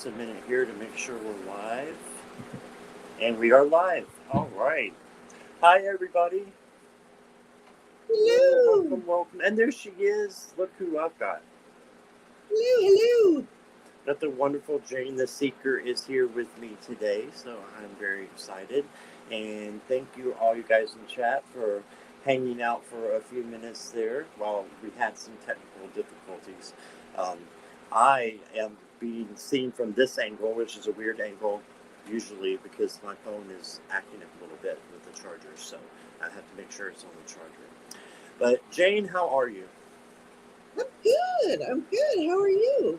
just a minute here to make sure we're live. And we are live. All right. Hi, everybody. Whoa, Hello. welcome, welcome. And there she is. Look who I've got. Hello. Got the wonderful Jane the Seeker is here with me today. So I'm very excited. And thank you, all you guys in chat, for hanging out for a few minutes there while we had some technical difficulties. Um, I am being seen from this angle, which is a weird angle usually because my phone is acting up a little bit with the charger, so I have to make sure it's on the charger. But Jane, how are you? I'm good. I'm good. How are you?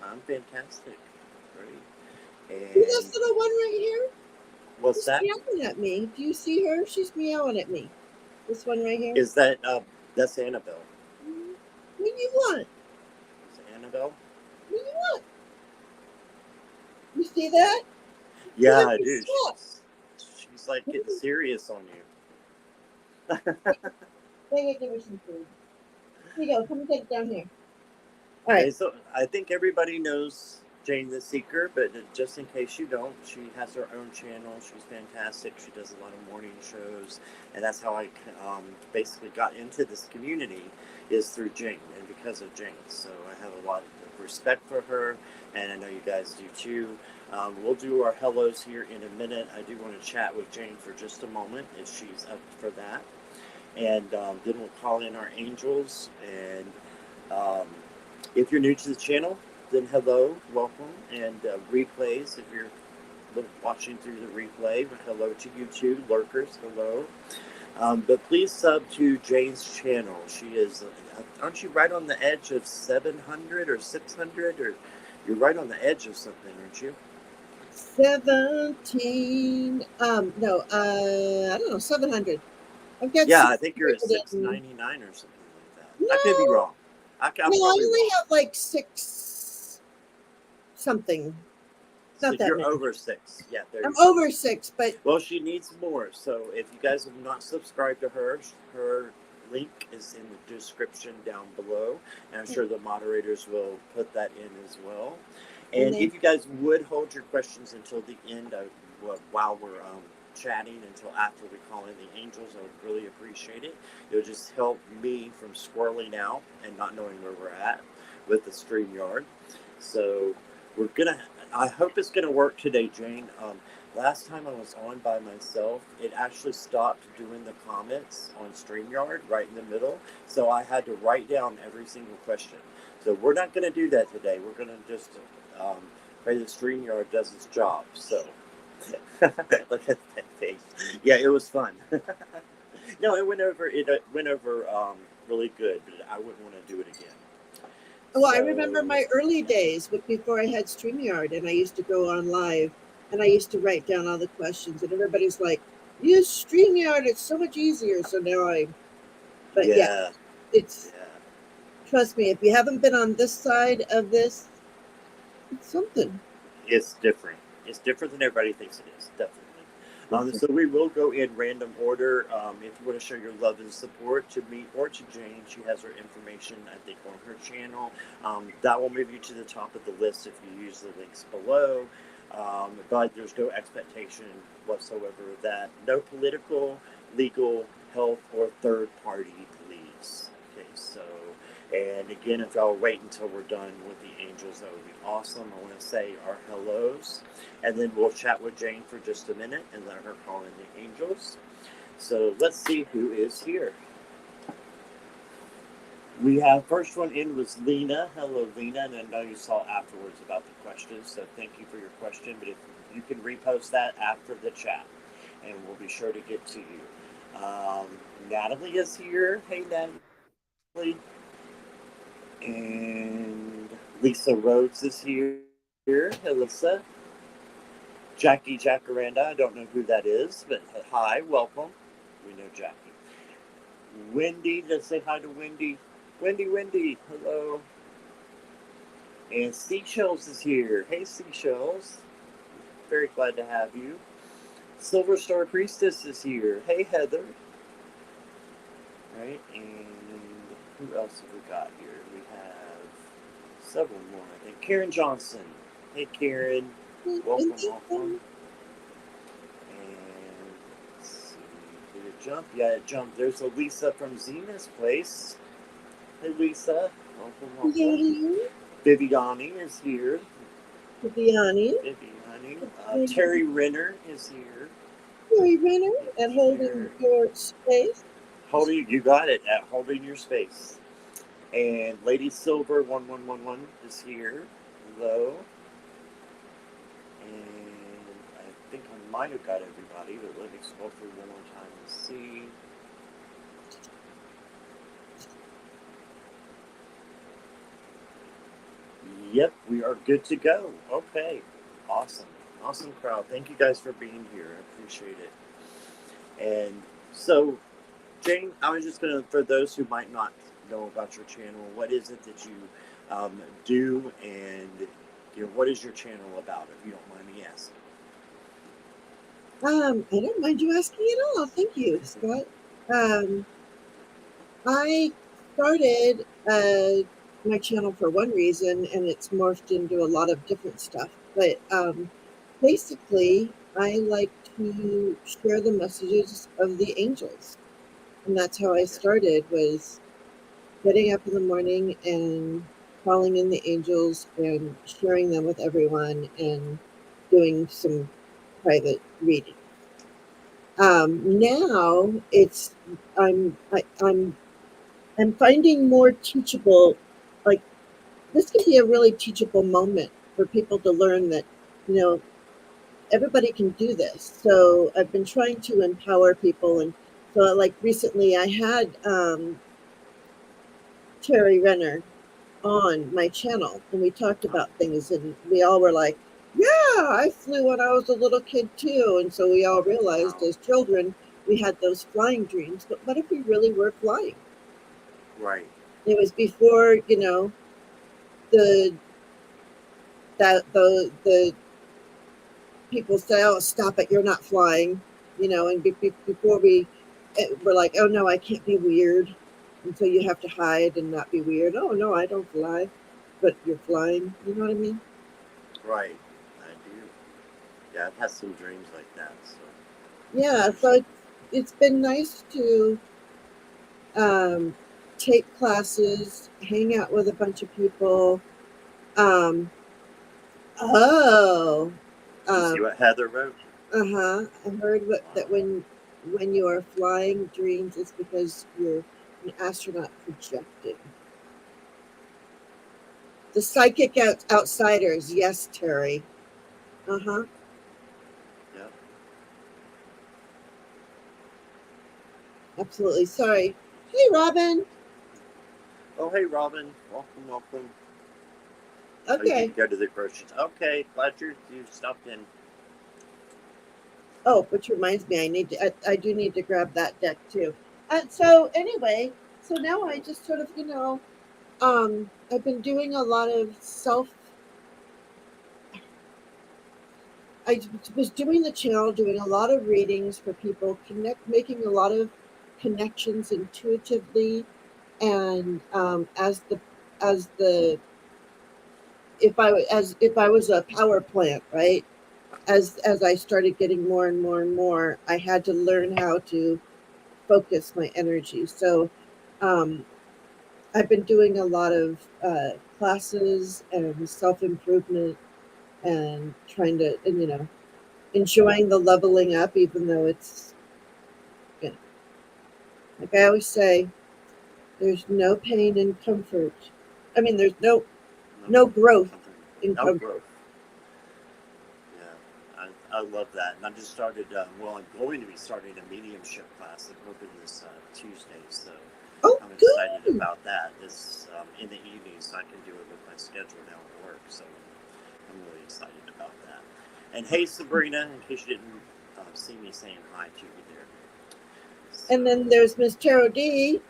I'm fantastic. Great. See this And little one right here? what's She's that? meowing at me. Do you see her? She's meowing at me. This one right here. Is that that's Annabelle? What do you want? Is it Annabelle? What do you want? You see that? You Yeah, want I to do. stop. She's like getting serious on you. Give her some food. Here you go. Come and take it down here. All right. Okay, so I think everybody knows Jane the Seeker, but just in case you don't, she has her own channel. She's fantastic. She does a lot of morning shows, and that's how I basically got into this community is through Jane and because of Jane. So I have a lot of respect for her, and I know you guys do too. We'll do our hellos here in a minute. I do want to chat with Jane for just a moment if she's up for that, and then we'll call in our angels and. Um, if you're new to the channel, then hello, welcome, and replays. If you're watching through the replay, hello to you too, lurkers, hello. But please sub to Jane's channel. She is, aren't you right on the edge of 700 or 600? Or you're right on the edge of something, aren't you? 17. No, I don't know, 700. I've got Yeah, I think you're at 600 and 699 or something like that. I could be no, wrong. I'm no, I probably only wrong. have like six something. So Not that you're many. over 6. Yeah, there I'm you go. over six, but Well, she needs more. So if you guys have not subscribed to her, her link is in the description down below. And I'm sure the moderators will put that in as well. and And then if you guys would hold your questions until the end, while we're chatting, until after we call in the angels, I would really appreciate it. It would just help me from squirreling out and not knowing where we're at with the StreamYard. So we're gonna. I hope it's gonna work today, Jane. Last time I was on by myself, it actually stopped doing the comments on StreamYard right in the middle. So I had to write down every single question. So we're not going to do that today. We're going to just um, pray that StreamYard does its job. So look at that face. Yeah, it was fun. No, it went over. It went over really good, but I wouldn't want to do it again. well, I remember So my early yeah. days before I had StreamYard, and I used to go on live, and I used to write down all the questions, and everybody's like, "Use StreamYard; it's so much easier." So now but yeah, Yeah, it's yeah. trust me, if you haven't been on this side of this, it's something. It's different. It's different than everybody thinks it is. Definitely. So we will go in random order. If you want to show your love and support to me or to Jane, she has her information, I think, on her channel. That will move you to the top of the list if you use the links below. But there's no expectation whatsoever of that. No political, legal, health, or third party, please. Okay, so and again, if y'all wait until we're done with the angels, that would be awesome. I want to say our hellos, and then we'll chat with Jane for just a minute and let her call in the angels. So let's see who is here. We have first one in was Lena. Hello, Lena, and I know you saw afterwards about the questions, so thank you for your question. But if you can repost that after the chat, and we'll be sure to get to you. Natalie is here. Hey, Natalie. And Lisa Rhodes is here. Lisa. Jackie Jacaranda. I don't know who that is, but hi, welcome. We know Jackie. Wendy, let's say hi to Wendy. Wendy, hello. And Seashells is here. Hey, Seashells. Very glad to have you. Silver Star Priestess is here. Hey, Heather. Right, and who else have we got here? We have several more, I think. Karen Johnson. Hey, Karen. Welcome, welcome. And let's see. Did it jump? Yeah, it jumped. There's a Lisa from Zena's place. Hey, Lisa. Welcome, welcome. Viviani is here. Viviani. Terry Renner is here. Terry Renner and holding your space. You got it, at holding your space. And Lady Silver 1111 is here. Hello. And I think I might have got everybody, but let me scroll through one more time and see. Yep, we are good to go. Okay. Awesome. Awesome crowd. Thank you guys for being here. I appreciate it. And so, Jane, I was just going to, for those who might not know about your channel, what is it that you do, and what is your channel about, if you don't mind me asking? I don't mind you asking at all. Thank you, Scott. I started my channel for one reason, and it's morphed into a lot of different stuff. But basically, I like to share the messages of the angels, and that's how I started. Was getting up in the morning and calling in the angels and sharing them with everyone, and doing some private reading. Now it's I'm finding more teachable, like this can be a really teachable moment for people to learn that, everybody can do this. So I've been trying to empower people. And so like recently I had Terry Renner on my channel, and we talked about things, and we all were like, yeah, I flew when I was a little kid too. And so we all realized as children, we had those flying dreams, but what if we really were flying? Right. It was before, the people say, oh, stop it, you're not flying, and before we were like, oh no, I can't be weird. And so you have to hide and not be weird. Oh no, I don't fly, but you're flying. You know what I mean? Right. I do. Yeah, I've had some dreams like that. So yeah, so it's been nice to take classes, hang out with a bunch of people. See what Heather wrote? I heard that when you are flying dreams, it's because you're an astronaut projecting. The psychic outsiders, yes, Terry. Yeah. Absolutely. Sorry. Hey, Robin. Oh, hey, Robin. Welcome, welcome. Okay. Oh, you need to go to the groceries. Okay, glad you stopped in. Oh, which reminds me, I do need to grab that deck too. So anyway, so now I just sort of, I've been doing a lot of I was doing the channel, doing a lot of readings for people, making a lot of connections intuitively, and as if I was a power plant, right? As I started getting more and more and more, I had to learn how to focus my energy. So I've been doing a lot of classes and self-improvement, and trying to, and enjoying the leveling up, even though it's, like I always say, there's no pain in comfort. I mean, there's no growth in comfort. Growth. Yeah, I love that. And I just started, I'm going to be starting a mediumship class. I'm hoping this Tuesday, so I'm excited about that. This in the evening, so I can do it with my schedule now at work. So I'm really excited about that. And hey, Sabrina, in case you didn't see me saying hi to you there. So. And then there's Miss Tarot D.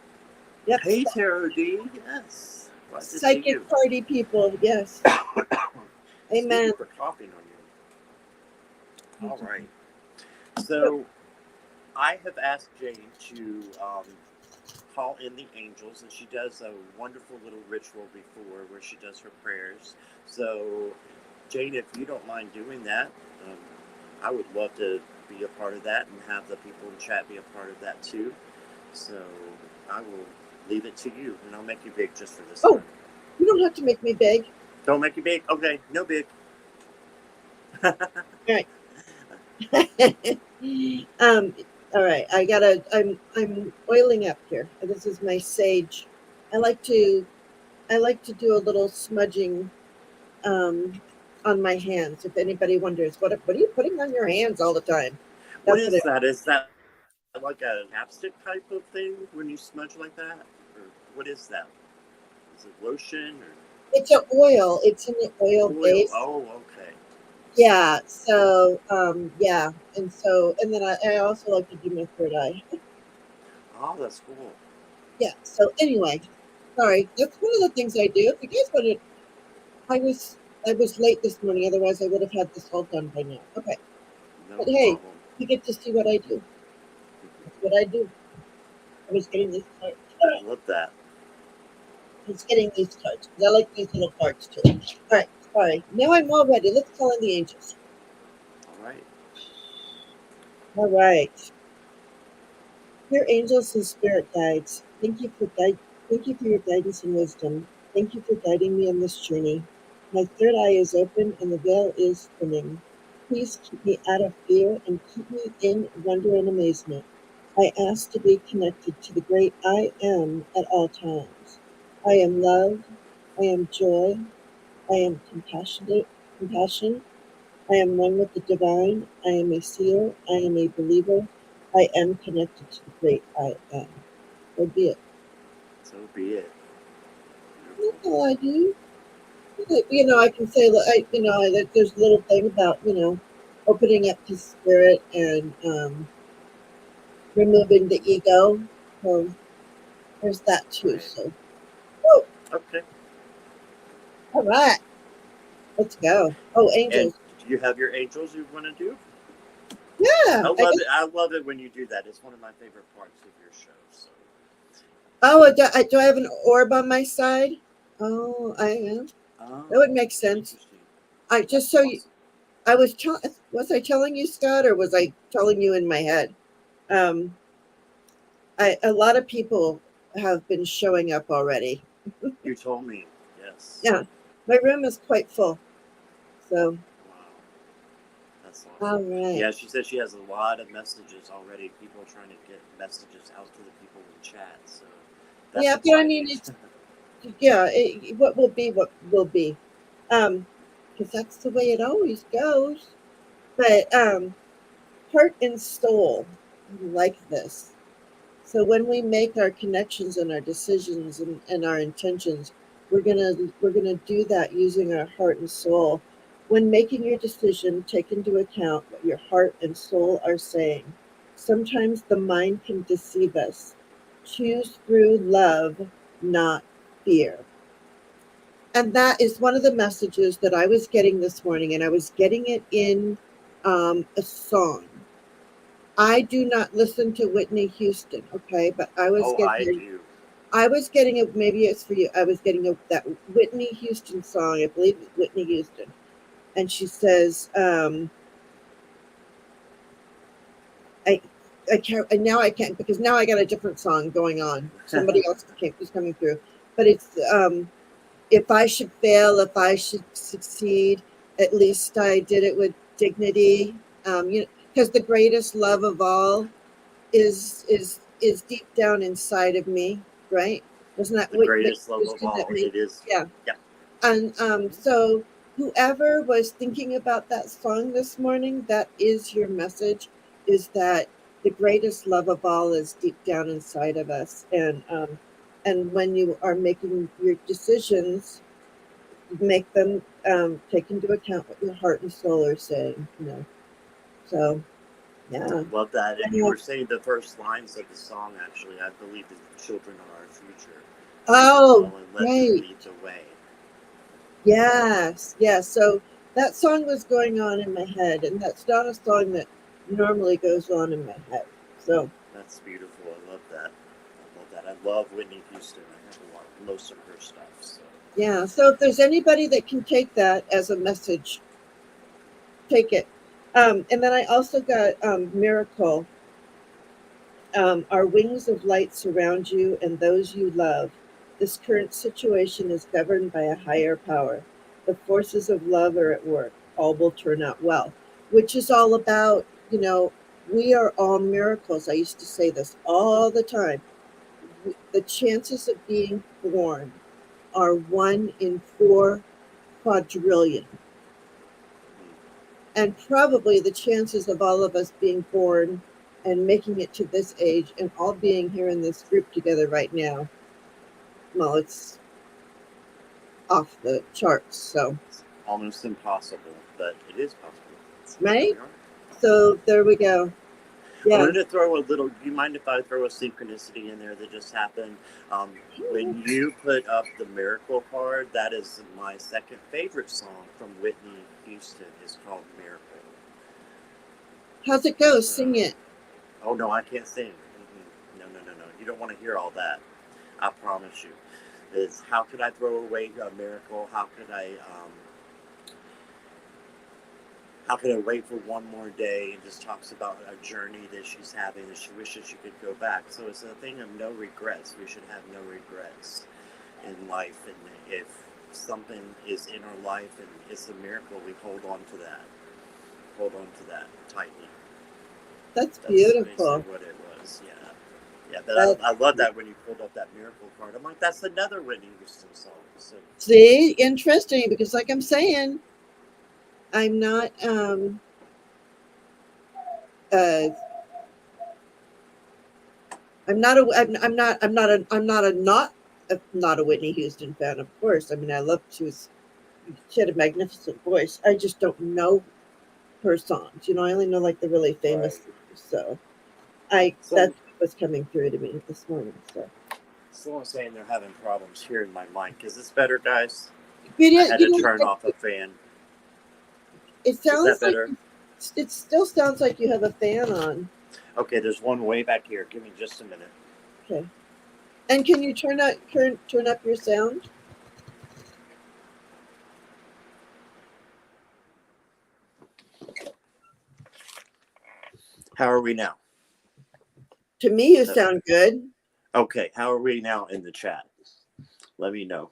Yep. Hey, Tarot D. Yes. Psychic party people. Yes. Amen. For coughing on you. All right. So I have asked Jane to call in the angels, and she does a wonderful little ritual before where she does her prayers. So Jane, if you don't mind doing that, um, I would love to be a part of that and have the people in chat be a part of that too. So I will leave it to you, and I'll make you big just for this Oh, time. you don't have to make me big. Don't make you big. Okay, no big. All right. All right. I'm oiling up here. This is my sage. I like to do a little smudging on my hands. If anybody wonders, what are you putting on your hands all the time? What That's what is it, that? Is that like a chapstick type of thing when you smudge like that? Or what is that? Is it lotion or it's an oil. It's in the oil oil? base. Oh, okay. Yeah. So yeah, and then I also like to do my third eye. Oh, that's cool. Yeah. So anyway, sorry. That's one of the things I do. If you guys wanted, I was late this morning. Otherwise, I would have had this all done by now. Okay. No But hey, problem. you get to see what I do. That's what I do. I was getting these cards. I love that. I was getting these cards because I like these little cards too. All right. Sorry. Now I'm all ready. Let's call in the angels. All right. All right. Dear angels and spirit guides, thank you for your guidance and wisdom. Thank you for guiding me on this journey. My third eye is open and the veil is thinning. Please keep me out of fear and keep me in wonder and amazement. I ask to be connected to the great I am at all times. I am love. I am joy. I am compassion. I am one with the divine. I am a seer. I am a believer. I am connected to the great I am. So be it. So be it. That's all I do. I can say, there's a little thing about, opening up to spirit and removing the ego. So there's that too. Right. So, woo, Okay. all right, let's go. Oh, And angels. do you have your angels you want to do? Yeah, I I love guess. it. I love it when you do that. It's one of my favorite parts of your show. So. Oh, do I have an orb on my side? Oh, I am. Oh, That would make sense. interesting. I That's just so you, awesome. was I telling you, Scott, or was I telling you in my head? Um, a lot of people have been showing up already. You told me. Yes. Yeah, my room is quite full. So, Wow. That's awesome. all right. Yeah, she said she has a lot of messages already. People trying to get messages out to the people in chat. So that's Yeah, but I mean, exciting. what will be. Because that's the way it always goes. But heart and soul, I like this. So when we make our connections and our decisions and our intentions, we're gonna do that using our heart and soul. When making your decision, take into account what your heart and soul are saying. Sometimes the mind can deceive us. Choose through love, not fear. And that is one of the messages that I was getting this morning, and I was getting it in a song. I do not listen to Whitney Houston, okay, but Oh, I do. I was getting a, maybe it's for you. I was getting that Whitney Houston song. I believe it's Whitney Houston, and she says, I can't, and now I can't because now I got a different song going on. Somebody else is coming through, but it's if I should fail, if I should succeed, at least I did it with dignity. Because the greatest love of all is deep down inside of me, right? Wasn't that The Whitney greatest love of Houston that all. made? It is. Yeah. Yeah. And so whoever was thinking about that song this morning, that is your message, is that the greatest love of all is deep down inside of us. And when you are making your decisions, make them take into account what your heart and soul are saying. So I yeah. love that. And you Anyway. were saying the first lines of the song, actually, I believe the children are our future. Lead them Oh, well and let them great. lead the way. Yes, yes. So that song was going on in my head, and that's not a song that normally goes on in my head. So That's beautiful. I love that. I love that. I love Whitney Houston. I have a lot, most of her stuff. So Yeah. So if there's anybody that can take that as a message, take it. And then I also got Miracle. Our wings of light surround you and those you love. This current situation is governed by a higher power. The forces of love are at work. All will turn out well, which is all about, we are all miracles. I used to say this all the time. The chances of being born are 1 in 4 quadrillion. And probably the chances of all of us being born and making it to this age and all being here in this group together right now, well, it's off the charts. So, It's almost impossible, but it is possible. right? We are. So there we go. I Yeah. wanted to throw a little. Do you mind if I throw a synchronicity in there that just happened? When you put up the Miracle card, that is my second favorite song from Whitney Houston. It's called Miracle. How's it go? So, Sing it. oh no, I can't sing. No, no, no, no. You don't want to hear all that. I promise you. Is how could I throw away a miracle? How could I wait for one more day? And just talks about a journey that she's having that she wishes she could go back. So it's a thing of no regrets. We should have no regrets in life. And if something is in our life and it's a miracle, we hold on to that. Hold on to that tightly. That's That's beautiful. basically what it was. Yeah. Yeah, but I love that when you pulled up that miracle card. I'm like, that's another Whitney Houston song. So, See, interesting, because like I'm saying, I'm not uh I'm not a I'm not I'm not a I'm not a not a Whitney Houston fan, of course. I mean, I love she had a magnificent voice. I just don't know her songs. I only know like the really famous right. songs. So that's So, what was coming through to me this morning. So someone's saying they're having problems hearing my mic. Is this better, guys? you I know, had you to know turn off a fan. it Is that sounds like better? it still sounds like you have a fan on. Okay, there's one way back here. Give me just a minute. Okay. And can you turn up your sound? How are we now? To me, you sound good. Okay, how are we now in the chat? Let me know.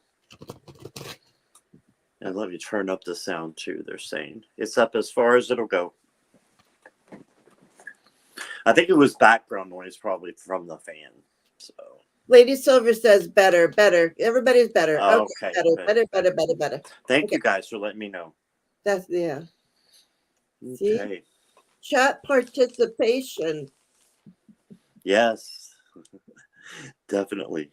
And let me turn up the sound too, they're saying. It's up as far as it'll go. I think it was background noise probably from the fan. So Lady Silver says better, better. Everybody's better. okay, Better. Thank Okay, you guys for letting me know. that's yeah. See, Okay. chat participation. Yes. Definitely.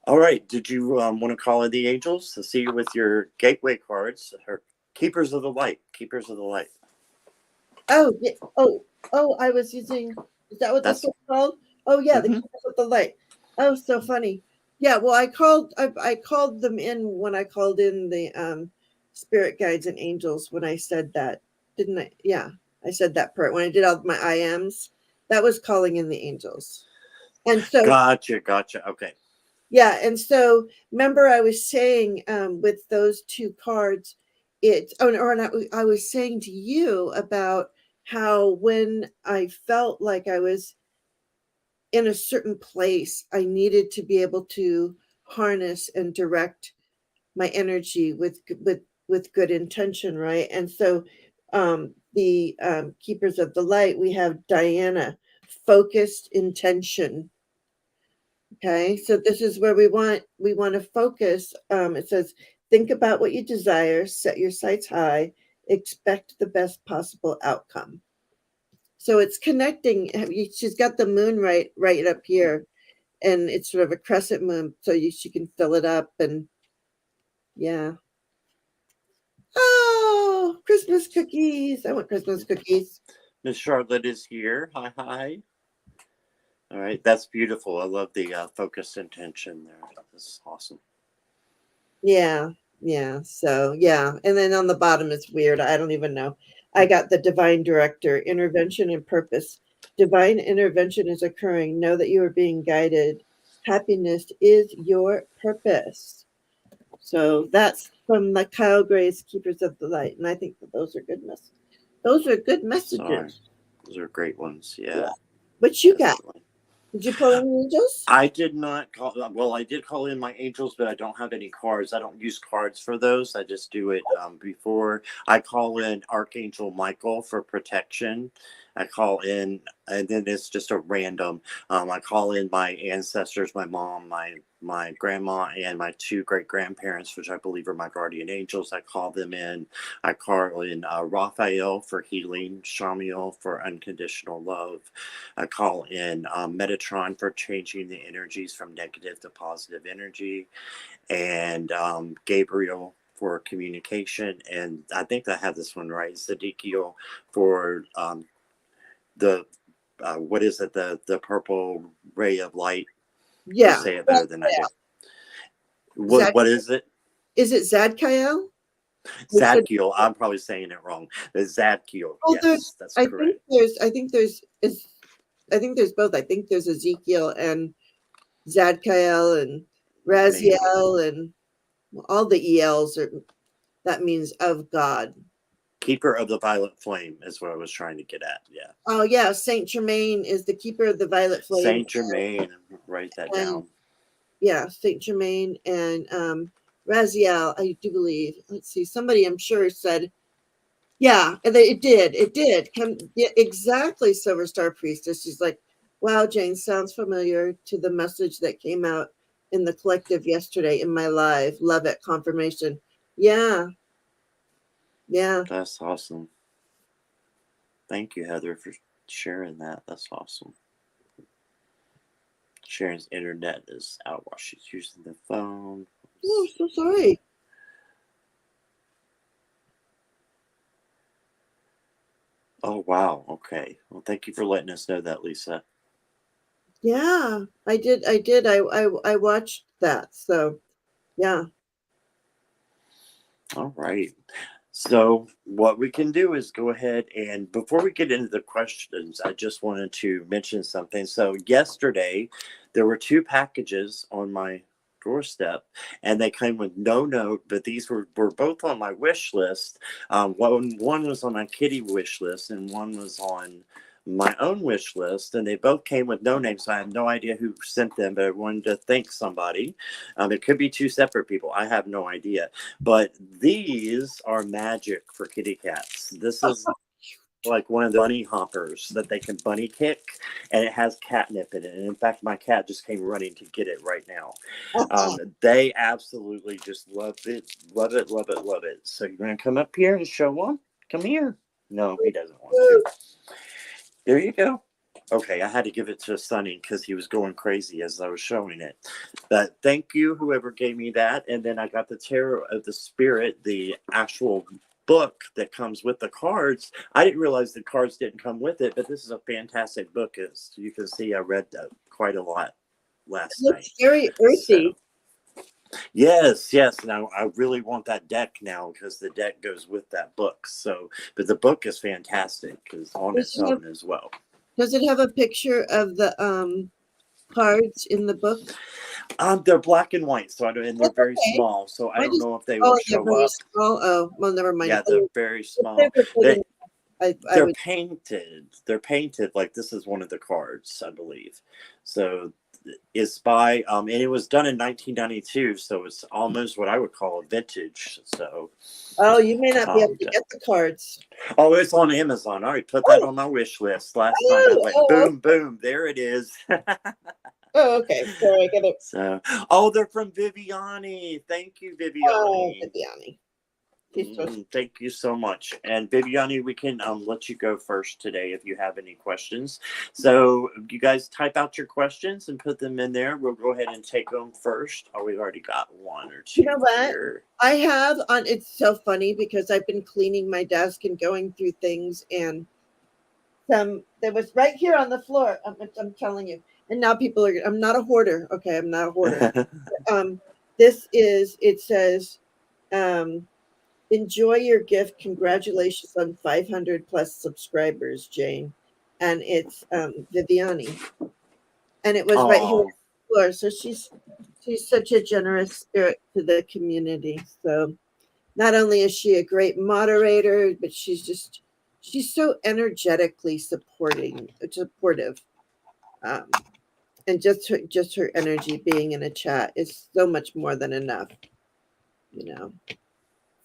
All right. Did you want to call in the angels to see with your gateway cards or keepers of the light? Keepers of the light. Oh, yeah. Oh, I was using. Is that what this That's was called? Oh, yeah, the mm-hmm. Keepers of the Light. Oh, so funny. Yeah, well, I called them in when I called in the spirit guides and angels when I said that, didn't I? Yeah, I said that part when I did all my IMs. That was calling in the angels, and so Gotcha. Okay. yeah, and so remember I was saying with those two cards, I was saying to you about how when I felt like I was in a certain place, I needed to be able to harness and direct my energy with good intention, right? And so the keepers of the light, we have Diana, focused intention. Okay, so this is where we want to focus. It says, think about what you desire, set your sights high, expect the best possible outcome. So it's connecting. She's got the moon right up here, and it's sort of a crescent moon, so she can fill it up, and yeah. Oh, Christmas cookies! I want Christmas cookies. Miss Charlotte is here. Hi. All right. That's beautiful. I love the focused intention there. That's awesome. Yeah, yeah. So yeah, and then on the bottom it's weird. I don't even know. I got the divine director, intervention and purpose. Divine intervention is occurring. Know that you are being guided. Happiness is your purpose. So that's from the Kyle Gray's Keepers of the Light. And I think that those are good messages. Those are good Sorry. messages. Those are great ones. Yeah. Yeah. What you got? Definitely. Did you pull any angels? I did not call. Well, I did call in my angels, but I don't have any cards. I don't use cards for those. I just do it before. I call in Archangel Michael for protection. I call in, and then it's just a random. I call in my ancestors, my mom, my grandma, and my two great grandparents, which I believe are my guardian angels. I call them in. I call in Raphael for healing, Shamiel for unconditional love. I call in Metatron for changing the energies from negative to positive energy, and Gabriel for communication. And I think I have this one right. Zadikiel for the what is it? The purple ray of light. Yeah. You say it better than I do. What is it? Is it Zadkiel? Zadkiel. I'm probably saying it wrong. The Zadkiel. Oh, Yes, that's correct. I think there's both. I think there's Ezekiel and Zadkiel and Raziel and all the ELs are. That means of God. Keeper of the violet flame is what I was trying to get at. Yeah. Oh yeah, Saint Germain is the keeper of the violet flame. Saint Germain. Write that down. Yeah, Saint Germain and Raziel. I do believe. Let's see. Somebody I'm sure said. Yeah, and it did come exactly. Silver Star Priestess. She's like, wow, Jane, sounds familiar to the message that came out in the collective yesterday in my live. Love it. Confirmation. Yeah. That's awesome. Thank you, Heather, for sharing that. That's awesome. Sharon's internet is out while she's using the phone. Oh, so sorry. Oh, wow. Okay. Well, thank you for letting us know that, Lisa. Yeah, I did. I watched that. So, yeah. All right. So what we can do is go ahead, and before we get into the questions, I just wanted to mention something. So yesterday, there were 2 packages on my doorstep, and they came with no note, but these were both on my wish list. One was on my kitty wish list, and one was on my own wish list, and they both came with no name, so I have no idea who sent them, but I wanted to thank somebody. It could be 2 separate people. I have no idea. But these are magic for kitty cats. This is like one of the bunny hoppers that they can bunny kick, and it has catnip in it. And in fact, my cat just came running to get it right now. They absolutely just love it, love it, love it, love it. So you're going to come up here and show them? Come here. No, he doesn't want to. There you go. Okay, I had to give it to Sonny because he was going crazy as I was showing it. But thank you, whoever gave me that. And then I got the Tarot of the Spirit, the actual book that comes with the cards. I didn't realize the cards didn't come with it, but this is a fantastic book. As you can see, I read quite a lot last night. It's very earthy. Yes. Now I really want that deck now because the deck goes with that book. So, but the book is fantastic because on its own as well. Does it have a picture of the cards in the book? They're black and white, so and they're very small. So I don't know if they will show up. Small? Oh, well, never mind. Yeah, they're very small. They're painted. They're painted like this is one of the cards, I believe. So it's by and it was done in 1992, so it's almost what I would call a vintage. So you may not be able to get the cards. Oh, it's on Amazon. I already put that on my wish list last night. I went boom, there it is. Oh, okay. Sorry, I get it. So, they're from Viviani. Thank you, Viviani. Oh, Viviani. Thank you so much. And Viviani, we can let you go first today if you have any questions. So you guys type out your questions and put them in there. We'll go ahead and take them first. Oh, we've already got 1 or 2. You know what? Here. I have on. It's so funny because I've been cleaning my desk and going through things, and there was right here on the floor. I'm telling you. And now people are. I'm not a hoarder. Okay, I'm not a hoarder. It says. Enjoy your gift. Congratulations on 500 plus subscribers, Jane. And it's Viviani. And it was right here. Sure. So she's such a generous spirit to the community. So not only is she a great moderator, but she's so energetically supportive. Um, and just her energy being in a chat is so much more than enough, you know.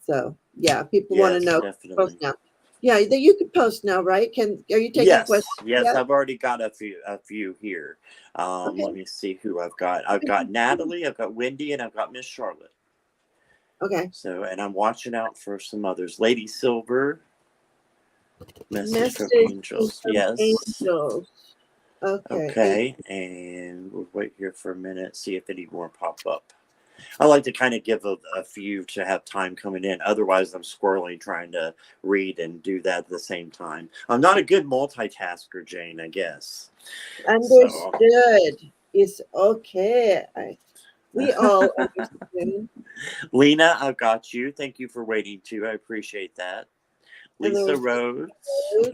So yeah, people want to Yes, know. Post definitely. now. Yeah, you can post now, right? Are you taking Yes, questions yes, yet? I've already got a few here. Okay. Let me see who I've got. I've got Natalie, I've got Wendy, and I've got Miss Charlotte. Okay. So, and I'm watching out for some others. Lady Silver, message from Message angels. from Yes. angels. Okay. Okay, and we'll wait here for a minute, see if any more pop up. I like to kind of give a few to have time coming in. Otherwise, I'm squirreling trying to read and do that at the same time. I'm not a good multitasker, Jane, I guess. So, Understood. It's okay. We all understand. Lena, I've got you. Thank you for waiting too. I appreciate that. And Lisa there's Rhodes, I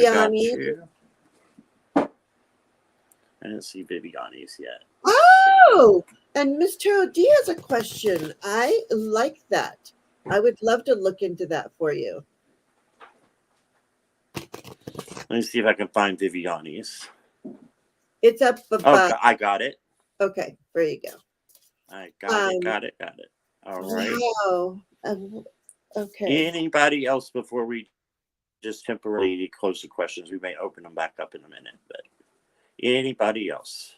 got Viviani. you. I didn't see Viviani's yet. Oh, and Miss Tarot D has a question. I like that. I would love to look into that for you. Let me see if I can find Viviani's. It's up above. Oh, I got it. Okay, there you go. I got it. All right. Wow. Okay. Anybody else before we just temporarily close the questions? We may open them back up in a minute, but anybody else?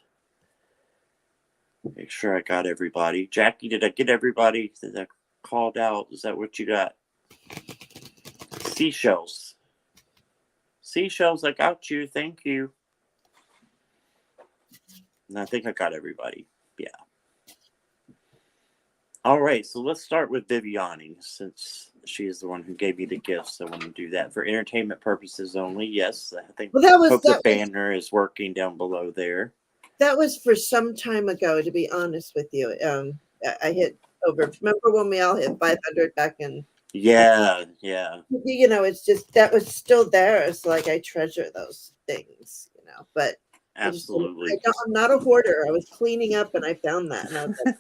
Make sure I got everybody. Jackie, did I get everybody that I called out? Is that what you got? Seashells. Seashells, I got you. Thank you. And I think I got everybody. Yeah. All right, so let's start with Viviani, since she is the one who gave me the gifts. I want to do that for entertainment purposes only. Yes, I think. Well, that was Hope the banner is working down below there. that was for some time ago. To be honest with you, I hit over. Remember when we all hit 500 back in? Yeah. You know, it's just that was still there. It's like I treasure those things, you know. But Absolutely. I'm not a hoarder. I was cleaning up and I found that, and I was like,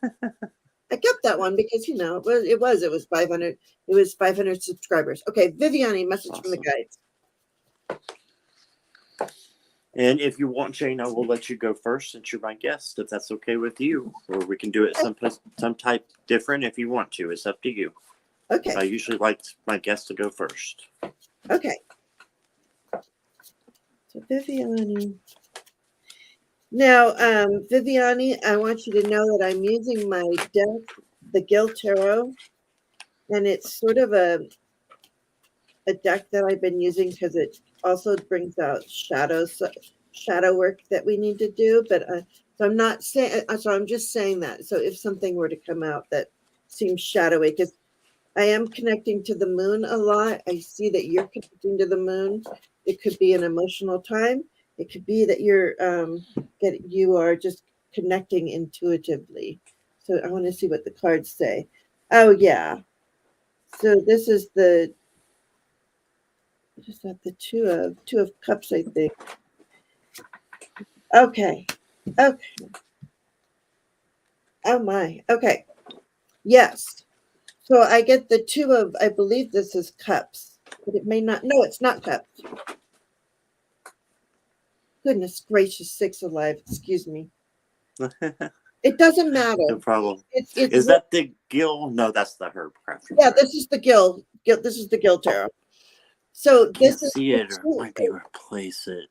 I kept that one because you know it was 500. It was 500 subscribers. Okay, Viviani, message Awesome. from the guides. And if you want, Jane, I will let you go first since you're my guest, if that's okay with you. Or we can do it some type different if you want to. It's up to you. Okay. I usually like my guest to go first. Okay. So Viviani. Now, Viviani, I want you to know that I'm using my deck, the Gil Tarot, and it's sort of a deck that I've been using because it also brings out shadow work that we need to do. But so I'm not saying. So I'm just saying that. So if something were to come out that seems shadowy, because I am connecting to the moon a lot. I see that you're connecting to the moon. It could be an emotional time. It could be that you are just connecting intuitively. So I want to see what the cards say. Oh yeah. So this is the two of cups, I think. Okay. Okay. Oh my. Okay. Yes. So I get the two of, I believe this is cups, but it may not. No, it's not cups. Goodness gracious, six alive. Excuse me. It doesn't matter. No problem. It's is that the Gil? No, that's the Herb Craft. Yeah, this is the Gil. This is the Gil Tarot. So Can't see it, or might be replace it.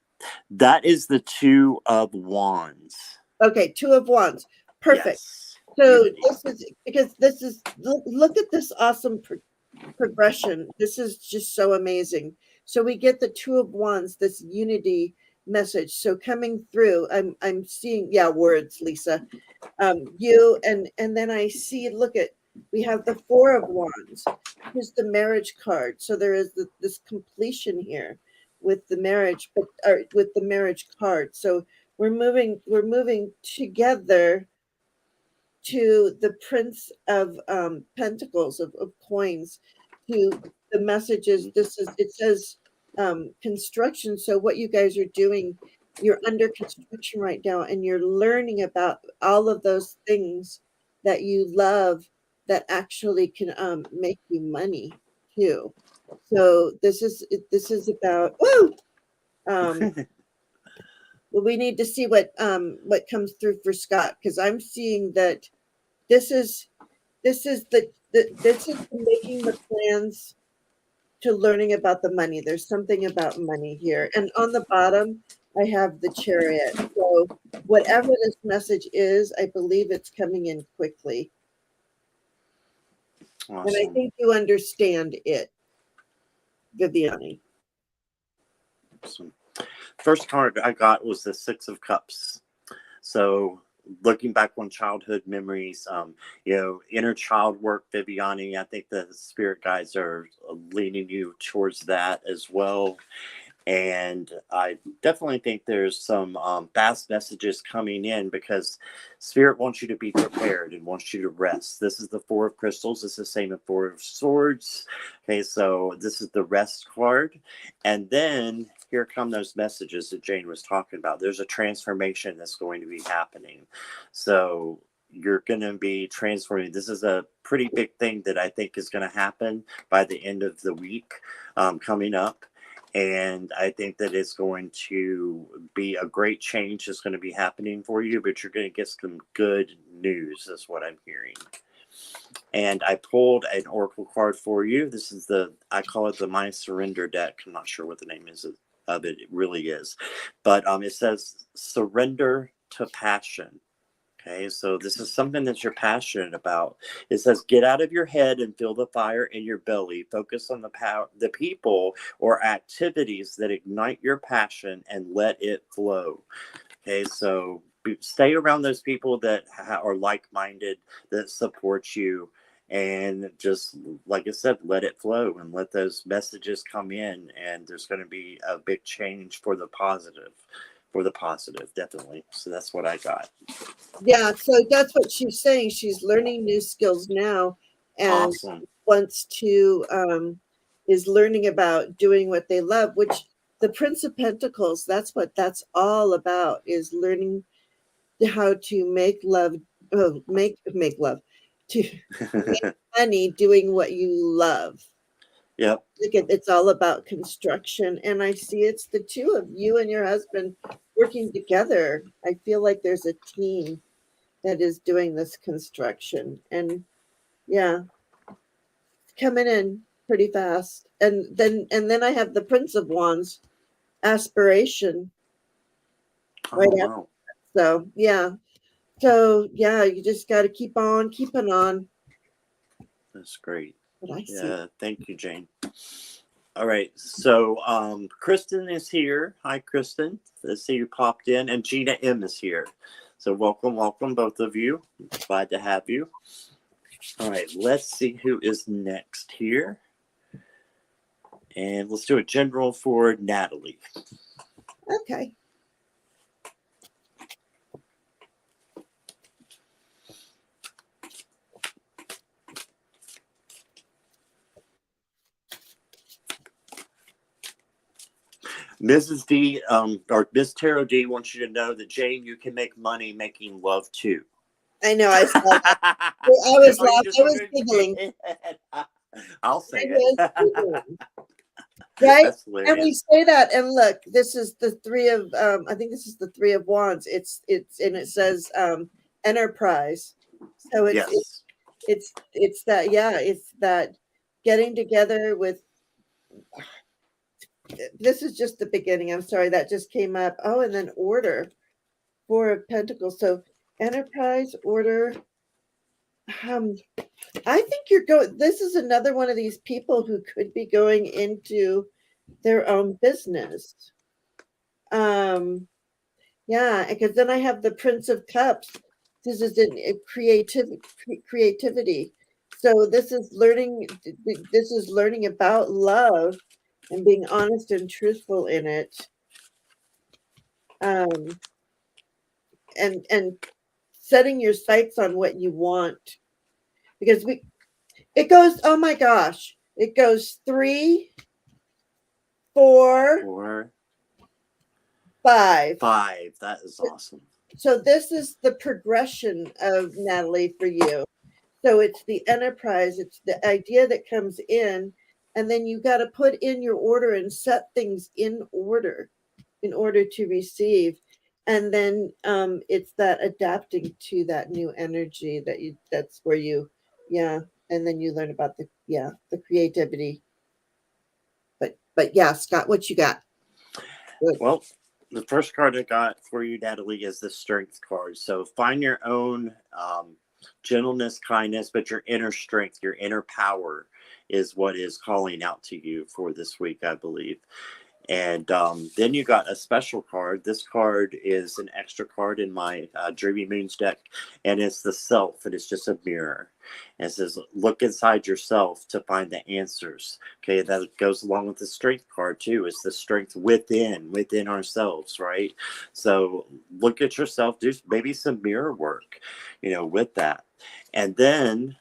That is the Two of Wands. Okay, Two of Wands. Perfect. Yes. So Unity. this is look at this awesome progression. This is just so amazing. So we get the Two of Wands, this unity message. So coming through, I'm seeing words, Lisa. You and then I see. Look at, we have the Four of Wands. Here's the marriage card. So there is this completion here with the marriage, with the marriage card. So we're moving together to the Prince of Pentacles, of coins, to the messages. It says construction. So what you guys are doing you're under construction right now and you're learning about all of those things that you love that actually can make you money too. So this is about well, we need to see what comes through for Scott, because I'm seeing that this is this is making the plans to learning about the money. There's something about money here. And on the bottom, I have the chariot. So whatever this message is, I believe it's coming in quickly. Awesome. And I think you understand it, Viviani. Awesome. First card I got was the Six of Cups. So looking back on childhood memories, inner child work, Viviani, I think the spirit guides are leading you towards that as well. And I definitely think there's some fast messages coming in, because Spirit wants you to be prepared and wants you to rest. This is the Four of Crystals. It's the same as Four of Swords. Okay, so this is the rest card. And then here come those messages that Jane was talking about. There's a transformation that's going to be happening. So you're going to be transforming. This is a pretty big thing that I think is going to happen by the end of the week coming up. And I think that it's going to be a great change that's going to be happening for you, but you're going to get some good news, is what I'm hearing. And I pulled an oracle card for you. This is I call it the My Surrender deck. I'm not sure what the name is of it. It really is. But it says surrender to passion. Okay, so this is something that you're passionate about. It says, get out of your head and feel the fire in your belly. Focus on the people or activities that ignite your passion and let it flow. Okay, so stay around those people that are like-minded, that support you. And just, like I said, let it flow and let those messages come in. And there's going to be a big change for the positive. Definitely. So that's what I got. Yeah, so that's what she's saying. She's learning new skills now and Awesome. wants to is learning about doing what they love, which the Prince of Pentacles, that's what that's all about, is learning how to make love, make love, to make money doing what you love. Yep. It's all about construction. And I see it's the two of you and your husband working together. I feel like there's a team that is doing this construction. And yeah, coming in pretty fast. And then I have the Prince of Wands, aspiration. Right. Oh, wow. So yeah. So yeah, you just got to keep on keeping on. That's great. What I see. Yeah, thank you, Jane. All right, so Kristen is here. Hi, Kristen. Let's see you popped in, and Gina M is here. So welcome, both of you. Glad to have you. All right, let's see who is next here. And let's do a general for Natalie. Okay. Mrs. D, or Miss Tarot D wants you to know that, Jane, you can make money making love too. I know. I saw that. I was laughing. I was giggling. I'll say it. Right? And we say that, and look, this is the three of I think this is the Three of Wands. It's and it says enterprise. So it's that, yeah, it's that getting together with. This is just the beginning. I'm sorry, that just came up. Oh, and then order, Four of Pentacles. So enterprise, order. I think you're going. This is another one of these people who could be going into their own business. Yeah, because then I have the Prince of Cups. This is in creativity. So this is learning. This is learning about love and being honest and truthful in it. And setting your sights on what you want, because it goes, oh my gosh, it goes 3, 4, 5. 5. That is awesome. So this is the progression of Natalie for you. So it's the enterprise, it's the idea that comes in, and then you got to put in your order and set things in order to receive. And then it's that adapting to that new energy that's where you, yeah. And then you learn about the creativity. But yeah, Scott, what you got? Good. Well, the first card I got for you, Natalie, is the Strength card. So find your own gentleness, kindness, but your inner strength, your inner power is what is calling out to you for this week, I believe. And then you got a special card. This card is an extra card in my Dreamy Moons deck, and it's the Self, and it's just a mirror. And it says, look inside yourself to find the answers. Okay, that goes along with the Strength card too. It's the strength within ourselves, right? So look at yourself, do maybe some mirror work, with that. And then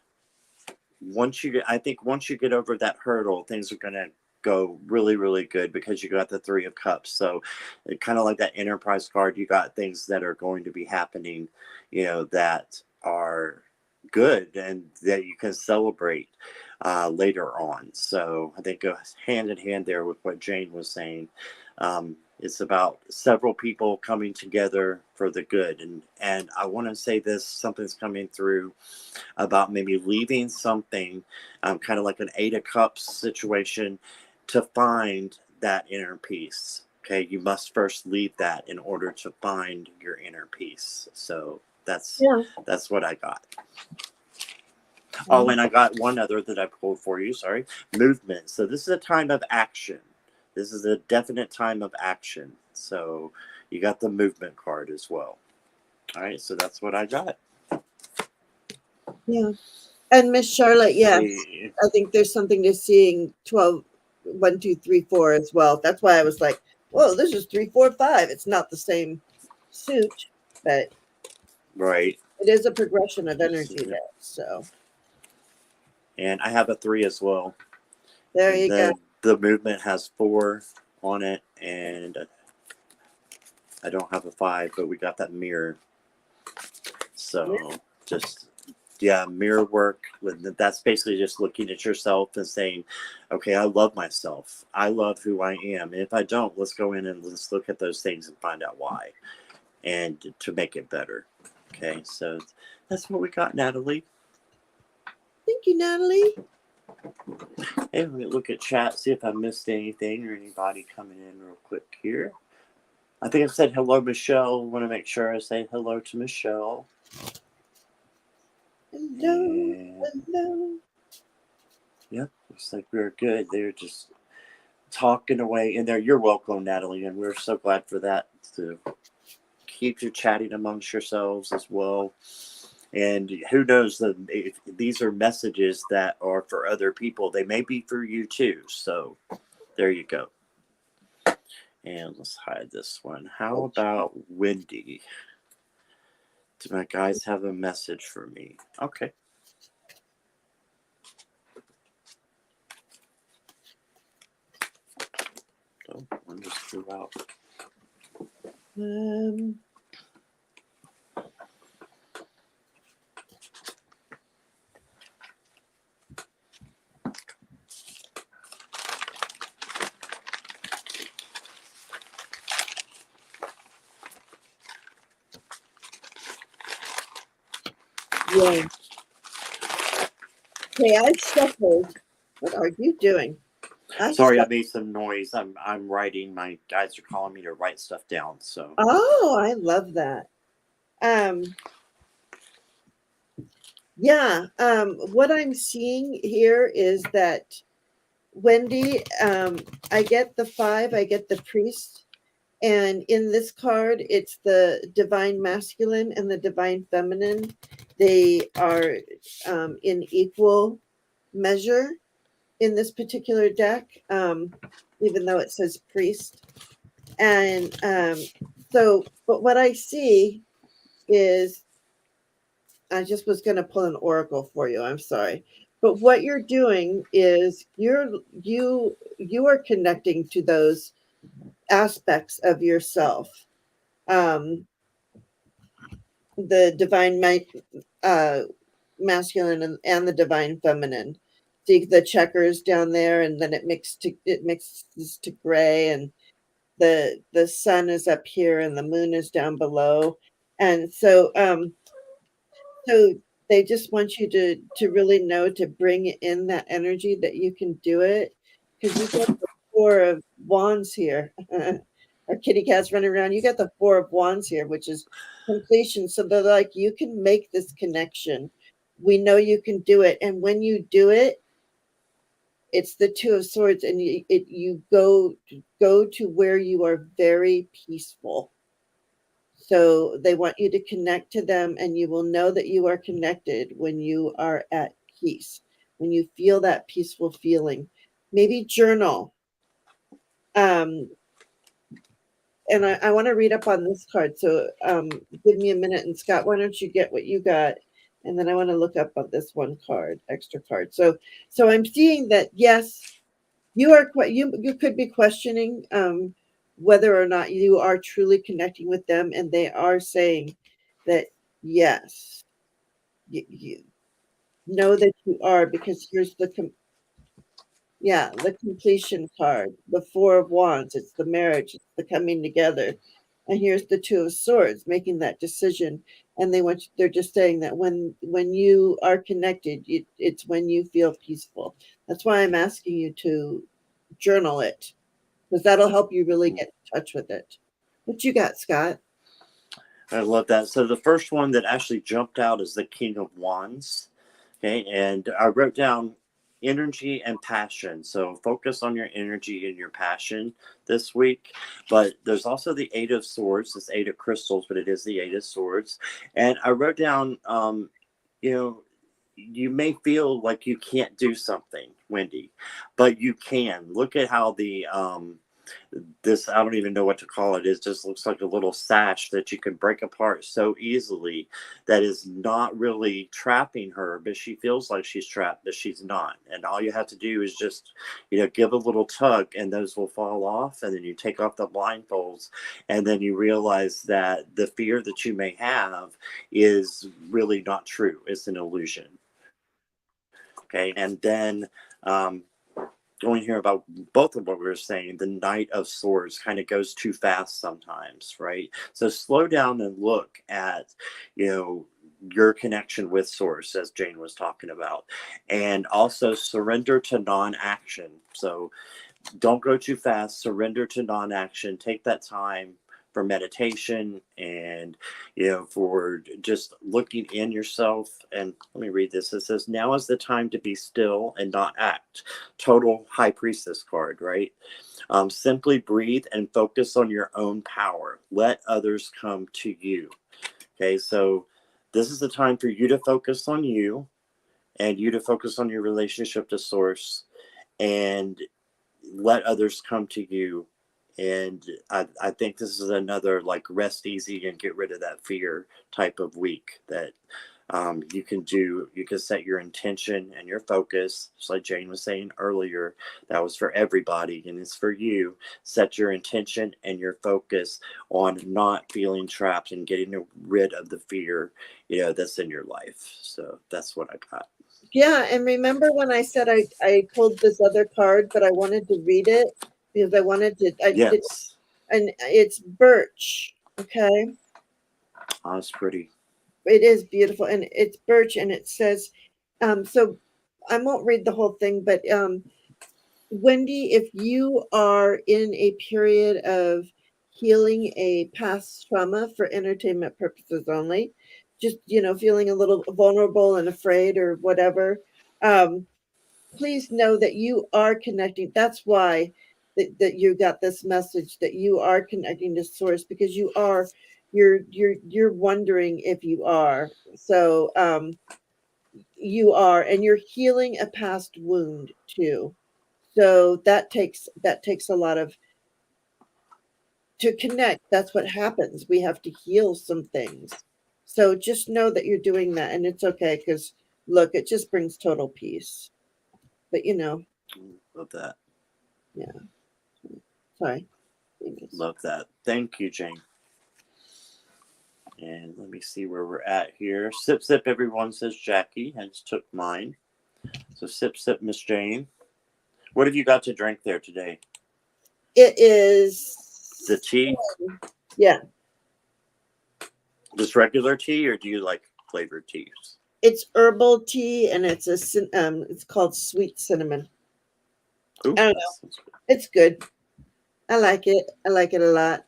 once you get over that hurdle, things are going to go really, really good because you got the 3 of Cups. So kind of like that Enterprise card, you got things that are going to be happening, that are good and that you can celebrate later on. So I think goes hand in hand there with what Jane was saying. It's about several people coming together for the good. And I want to say this, something's coming through about maybe leaving something, kind of like an 8 of Cups situation, to find that inner peace. Okay, you must first leave that in order to find your inner peace. So that's what I got. Oh, and I got one other that I pulled for you. Sorry, movement. So this is a time of action. This is a definite time of action. So you got the movement card as well. All right, so that's what I got. Yeah. And Miss Charlotte, yes, I think there's something to seeing 12, 1, 2, 3, 4 as well. That's why I was like, whoa, this is 3, 4, 5. It's not the same suit, but right. It is a progression of energy there. So, and I have a 3 as well. There you go. The movement has 4 on it, and I don't have a 5, but we got that mirror. So just mirror work. That's basically just looking at yourself and saying, okay, I love myself. I love who I am. And if I don't, let's go in and let's look at those things and find out why, and to make it better. Okay, so that's what we got, Natalie. Thank you, Natalie. Hey, let me look at chat, see if I missed anything or anybody coming in real quick here. I think I said hello, Michelle. I want to make sure I say hello to Michelle. Hello. Yep, looks like we're good. They're just talking away in there. You're welcome, Natalie, and we're so glad for that, to keep you chatting amongst yourselves as well. And who knows, if these are messages that are for other people, they may be for you too. So there you go. And let's hide this one. How about Wendy? Do my guys have a message for me? Okay. Oh, one just flew out. Yeah. Hey, I shuffled. What are you doing? Sorry, I made some noise. I'm writing. My guys are calling me to write stuff down. So. Oh, I love that. Yeah. What I'm seeing here is that Wendy, I get the 5, I get the priest. And in this card, it's the divine masculine and the divine feminine. They are in equal measure in this particular deck, even though it says priest. And but what I see is, I just was going to pull an oracle for you. I'm sorry. But what you're doing is you are connecting to those aspects of yourself. Um, the divine masculine and the divine feminine. See the checkers down there, and then it mixes to gray, and the sun is up here, and the moon is down below, and so they just want you to really know to bring in that energy that you can do it, because you got the Four of Wands here. Our kitty cat's running around. You got the Four of Wands here, which is completion. So they're like, you can make this connection. We know you can do it, and when you do it, it's the Two of Swords, and you go to where you are very peaceful. So they want you to connect to them, and you will know that you are connected when you are at peace, when you feel that peaceful feeling. Maybe journal. Um, and I want to read up on this card. So give me a minute. And Scott, why don't you get what you got? And then I want to look up on this one card, extra card. So I'm seeing that, yes, you could be questioning whether or not you are truly connecting with them, and they are saying that yes, you know that you are, because here's the completion card, the Four of Wands. It's the marriage, it's the coming together, and here's the Two of Swords, making that decision. And they're just saying that when you are connected, it's when you feel peaceful. That's why I'm asking you to journal it, because that'll help you really get in touch with it. What you got, Scott? I love that. So the first one that actually jumped out is the King of Wands. Okay, and I wrote down energy and passion. So focus on your energy and your passion this week. But there's also the Eight of Swords. It's Eight of Crystals, but it is the Eight of Swords. And I wrote down, you know, you may feel like you can't do something, Wendy, but you can. Look at how the this, I don't even know what to call it. It just looks like a little sash that you can break apart so easily, that is not really trapping her, but she feels like she's trapped, but she's not. And all you have to do is just, give a little tug, and those will fall off. And then you take off the blindfolds, and then you realize that the fear that you may have is really not true. It's an illusion. Okay. And then, going here about both of what we were saying, the Knight of Swords kind of goes too fast sometimes, right? So slow down and look at, your connection with Source, as Jane was talking about, and also surrender to non-action. So don't go too fast. Surrender to non-action. Take that time for meditation, and for just looking in yourself. And let me read this. It says, now is the time to be still and not act. Total High Priestess card, right? Simply breathe and focus on your own power. Let others come to you. Okay, so this is the time for you to focus on you, and you to focus on your relationship to Source, and let others come to you. And I think this is another like rest easy and get rid of that fear type of week that you can do. You can set your intention and your focus, just like Jane was saying earlier. That was for everybody, and it's for you. Set your intention and your focus on not feeling trapped and getting rid of the fear, that's in your life. So that's what I got. Yeah, and remember when I said I pulled this other card, but I wanted to read it because I wanted to. Yes. And it's birch. Okay, Oh, it's pretty. it is beautiful, and it's birch, and it says, so I won't read the whole thing, but Wendy, if you are in a period of healing a past trauma for entertainment purposes only, just feeling a little vulnerable and afraid or whatever, please know that you are connecting. That's why that you got this message, that you are connecting to Source, because you're wondering if you are. So you are, and you're healing a past wound too. So that takes a lot of, to connect. That's what happens. We have to heal some things. So just know that you're doing that, and it's okay, because look, it just brings total peace. But Love that. yeah. Sorry. Love that. Thank you, Jane. And let me see where we're at here. Sip, sip, everyone, says Jackie. Hence took mine. So sip, sip, Miss Jane. What have you got to drink there today? It is The tea? Yeah. Just regular tea, or do you like flavored teas? It's herbal tea, and it's called sweet cinnamon. Ooh, I don't know. It's good. I like it. I like it a lot.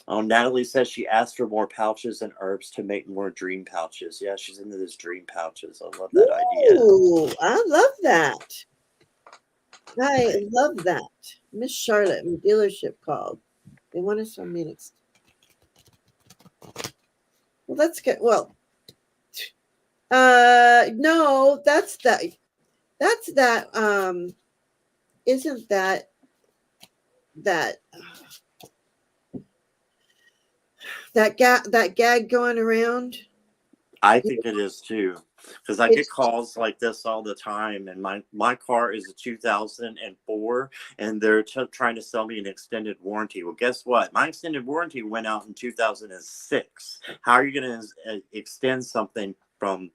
Oh, Natalie says she asked for more pouches and herbs to make more dream pouches. Yeah, she's into those dream pouches. I love that idea. Ooh, I love that. I love that. Miss Charlotte, my dealership called. They want us on Munich. Well, that's good. Well, no, that's that. That's that. Isn't that that gag going around? I think it is too, because I get It's calls like this all the time, and my car is a 2004, and they're trying to sell me an extended warranty. Well, guess what? My extended warranty went out in 2006. How are you going to extend something from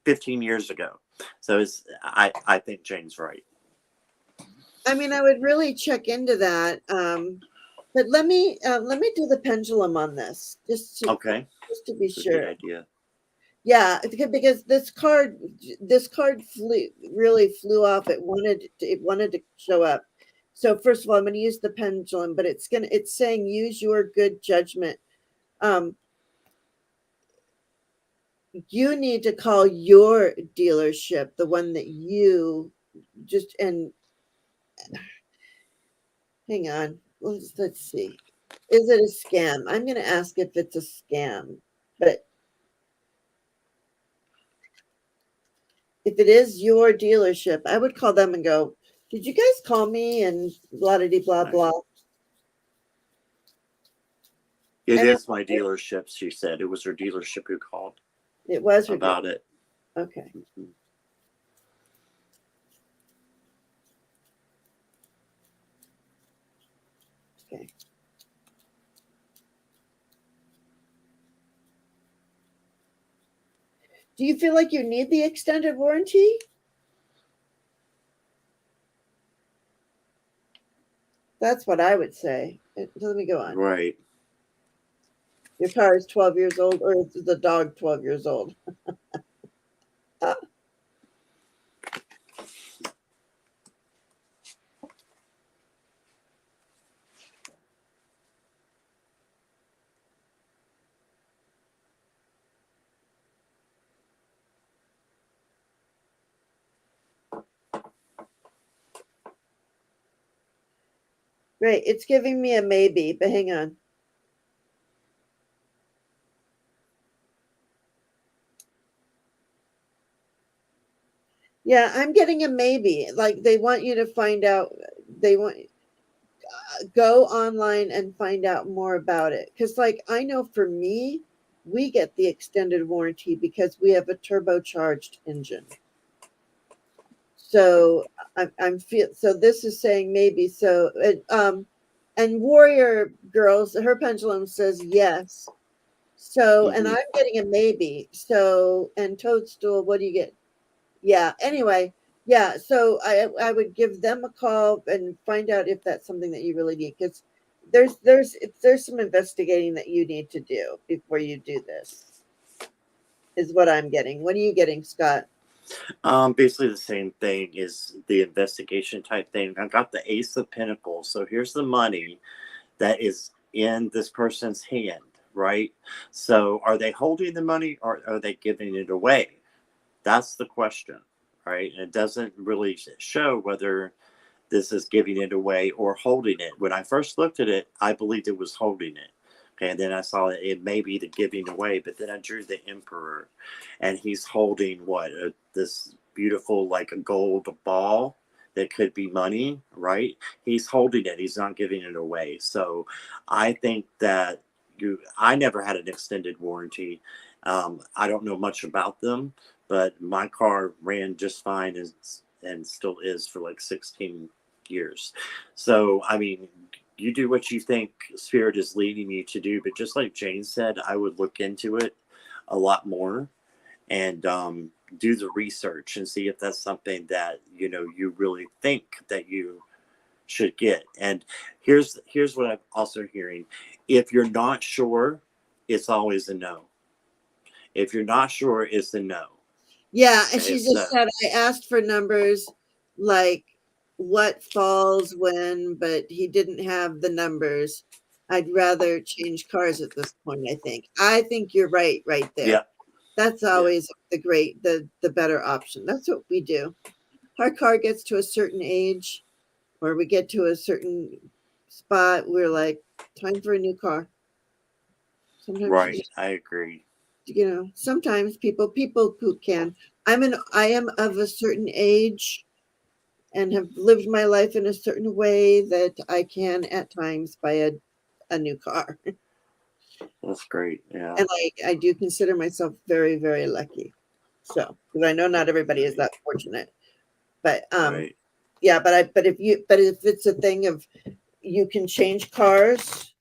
15 years ago? So I think Jane's right. I mean, I would really check into that. But let me do the pendulum on this, just to be That's sure. a good idea. Yeah, because this card really flew off. It wanted to show up. So first of all, I'm going to use the pendulum, but it's saying use your good judgment. You need to call your dealership, the one that you just and hang on. Let's see. Is it a scam? I'm going to ask if it's a scam, but if it is your dealership, I would call them and go, did you guys call me and blah, blah, blah. It is my dealership, she said. It was her dealership who called. It was her about it. Okay. Mm-hmm. Okay. Do you feel like you need the extended warranty? That's what I would say. Let me go on. Right. Your car is 12 years old, or is the dog 12 years old? Right. It's giving me a maybe, but hang on. Yeah, I'm getting a maybe. Like they want you to find out. They want go online and find out more about it. Because, like, I know for me, we get the extended warranty because we have a turbocharged engine. So so this is saying maybe. So and Warrior Girls, her pendulum says yes. So and I'm getting a maybe. So and Toadstool, what do you get? Yeah. Anyway, yeah. So I would give them a call and find out if that's something that you really need, because there's some investigating that you need to do before you do this. Is what I'm getting. What are you getting, Scott? Basically the same thing is the investigation type thing. I got the Ace of Pentacles. So here's the money that is in this person's hand, right? So are they holding the money or are they giving it away? That's the question, right? And it doesn't really show whether this is giving it away or holding it. When I first looked at it, I believed it was holding it. Okay, and then I saw that it may be the giving away, but then I drew the Emperor, and he's holding what? This beautiful, like a gold ball that could be money, right? He's holding it. He's not giving it away. So I think that I never had an extended warranty. I don't know much about them, but my car ran just fine and still is for like 16 years. So, I mean, you do what you think Spirit is leading you to do. But just like Jane said, I would look into it a lot more and do the research and see if that's something that, you really think that you should get. And here's what I'm also hearing. If you're not sure, it's always a no. If you're not sure, it's a no. Yeah, and Okay, she so just said I asked for numbers like what falls when, but he didn't have the numbers. I'd rather change cars at this point, I think. I think you're right there. yeah, That's yeah, always the better option. That's what we do. Our car gets to a certain age or we get to a certain spot, we're like, time for a new car. Sometimes you right. just, I agree. sometimes people who can. I am of a certain age and have lived my life in a certain way that I can at times buy a new car. That's great. Yeah, And I do consider myself very, very lucky. So, because I know not everybody is right, that fortunate. But right. yeah, but if it's a thing of you can change cars,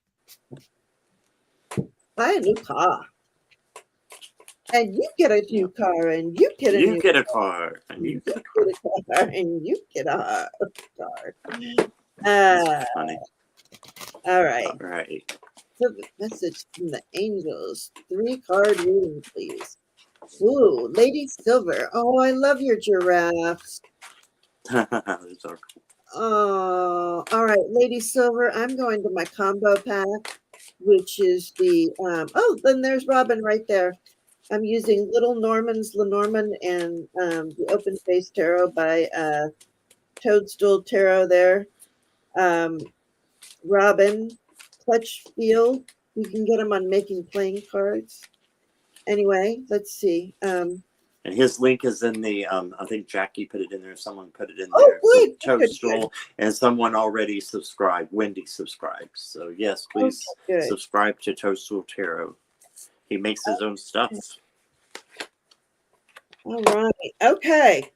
buy a new car. And you get a Yeah. new car and you get a You new get a car, and you you get a get car. a car and you get a car. That's Uh, funny. all All right. right. Perfect message from the angels. 3-card reading, please. Ooh, Lady Silver. Oh, I love your giraffes. Those are Oh, all right, Lady Silver. I'm going to my combo pack, which is the oh, then there's Robin right there. I'm using Little Norman's Lenormand and the Open Face Tarot by Toadstool Tarot there. Um, Robin Clutchfield. You can get them on Making Playing Cards. Anyway, let's see. And his link is in the I think Jackie put it in there, someone put it in Oh, there for good, good, good. Toadstool, and someone already subscribed. Wendy subscribed. So yes, Okay, please good. subscribe to Toadstool Tarot. He makes his own stuff. All right. Okay.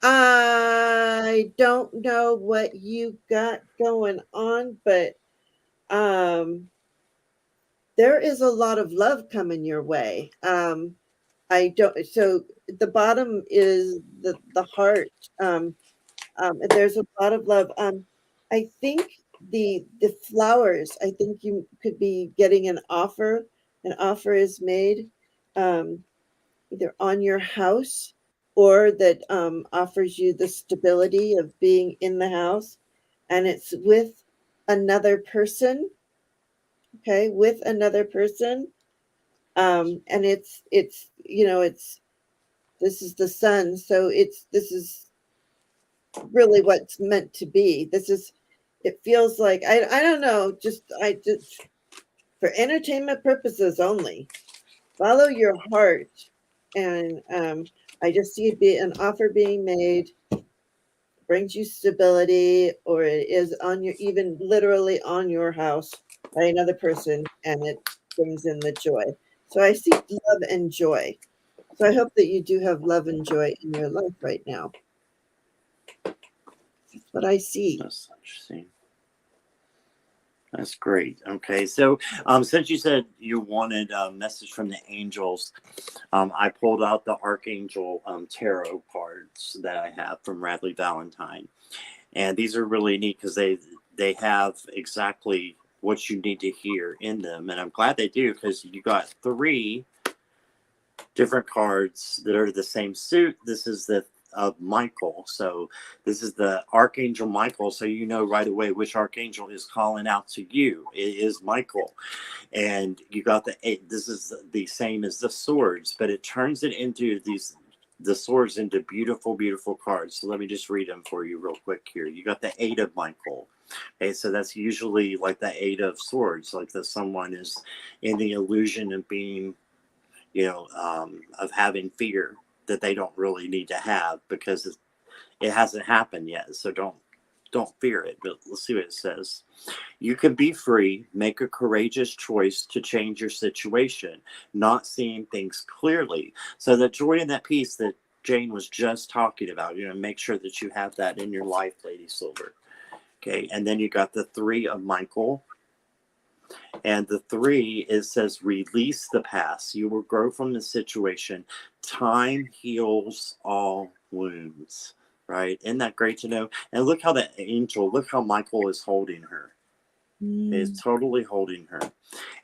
I don't know what you got going on, but there is a lot of love coming your way. I don't so the bottom is the heart. There's a lot of love. I think the flowers, I think you could be getting an offer. An offer is made. Um, either on your house or that offers you the stability of being in the house and it's with another person, okay, with another person, and it's it's this is the sun, so this is really what's meant to be. This is, it feels like, I don't know, I just for entertainment purposes only, follow your heart. And I just see it be an offer being made, brings you stability, or it is on your, even literally on your house by another person, and it brings in the joy. So I see love and joy. So I hope that you do have love and joy in your life right now. That's what I see. That's interesting. That's great. Okay, so since you said you wanted a message from the angels, I pulled out the Archangel tarot cards that I have from Radley Valentine, and these are really neat because they have exactly what you need to hear in them, and I'm glad they do because you got 3 different cards that are the same suit. This is the of Michael. So this is the Archangel Michael. So you know right away which Archangel is calling out to you. It is Michael. And you got the 8. This is the same as the swords, but it turns it into the swords into beautiful, beautiful cards. So let me just read them for you real quick here. You got the 8 of Michael. Okay, so that's usually like the 8 of swords, like that someone is in the illusion of being, of having fear that they don't really need to have because it hasn't happened yet. So don't fear it. But let's see what it says. You can be free, make a courageous choice to change your situation, not seeing things clearly. So that joy and that peace that Jane was just talking about. Make sure that you have that in your life, Lady Silver. Okay, and then you got the 3 of Michael. And the 3, it says, release the past. You will grow from the situation. Time heals all wounds. Right? Isn't that great to know? And look how look how Michael is holding her. He's totally holding her.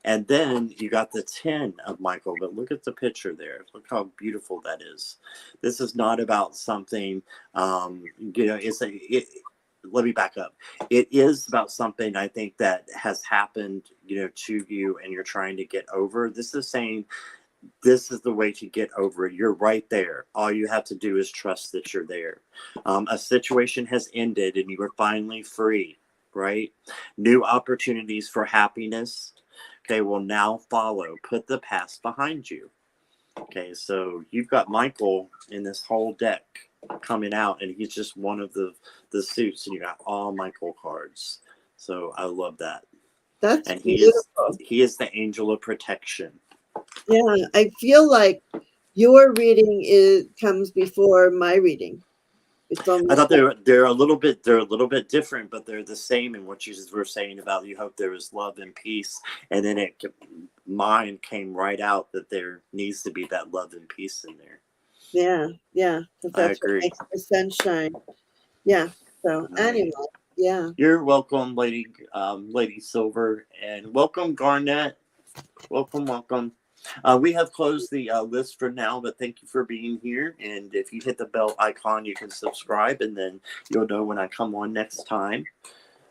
And then you got the 10 of Michael, but look at the picture there. Look how beautiful that is. This is not about something, let me back up. It is about something I think that has happened, to you and you're trying to get over. This is saying this is the way to get over it. You're right there. All you have to do is trust that you're there. A situation has ended and you are finally free, right? New opportunities for happiness, okay, will now follow. Put the past behind you. Okay, so you've got Michael in this whole deck coming out, and he's just one of the suits, and you got all Michael cards. So I love that. That's and beautiful. He is the angel of protection. Yeah, I feel like your reading comes before my reading. I thought they're a little bit different, but they're the same in what you were saying about you hope there is love and peace, and then mine came right out that there needs to be that love and peace in there. Yeah, I agree. What makes the sunshine. Yeah. So anyway, yeah. You're welcome, Lady Silver, and welcome, Garnet. Welcome. We have closed the list for now, but thank you for being here. And if you hit the bell icon, you can subscribe, and then you'll know when I come on next time.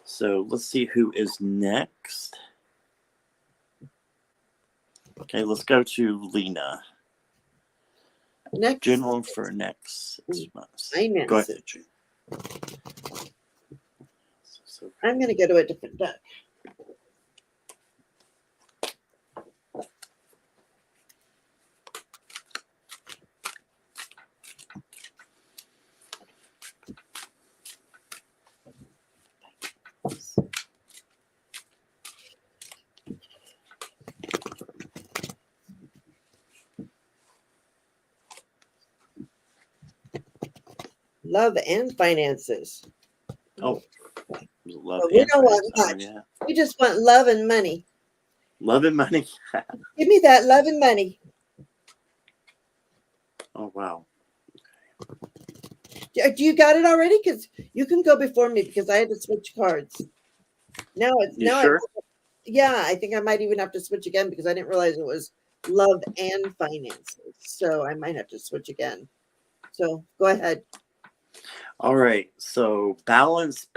So let's see who is next. Okay, let's go to Lena. Next. General for next 6 months. Finances. Go ahead, June. I'm going to go to a different deck. Love and finances. Oh, love. But we don't want much. Yeah. We just want love and money. Love and money. Give me that love and money. Oh, wow. Do you got it already? Because you can go before me because I had to switch cards. Now it's You sure? Yeah, I think I might even have to switch again because I didn't realize it was love and finances. So I might have to switch again. So go ahead. All right. So balance,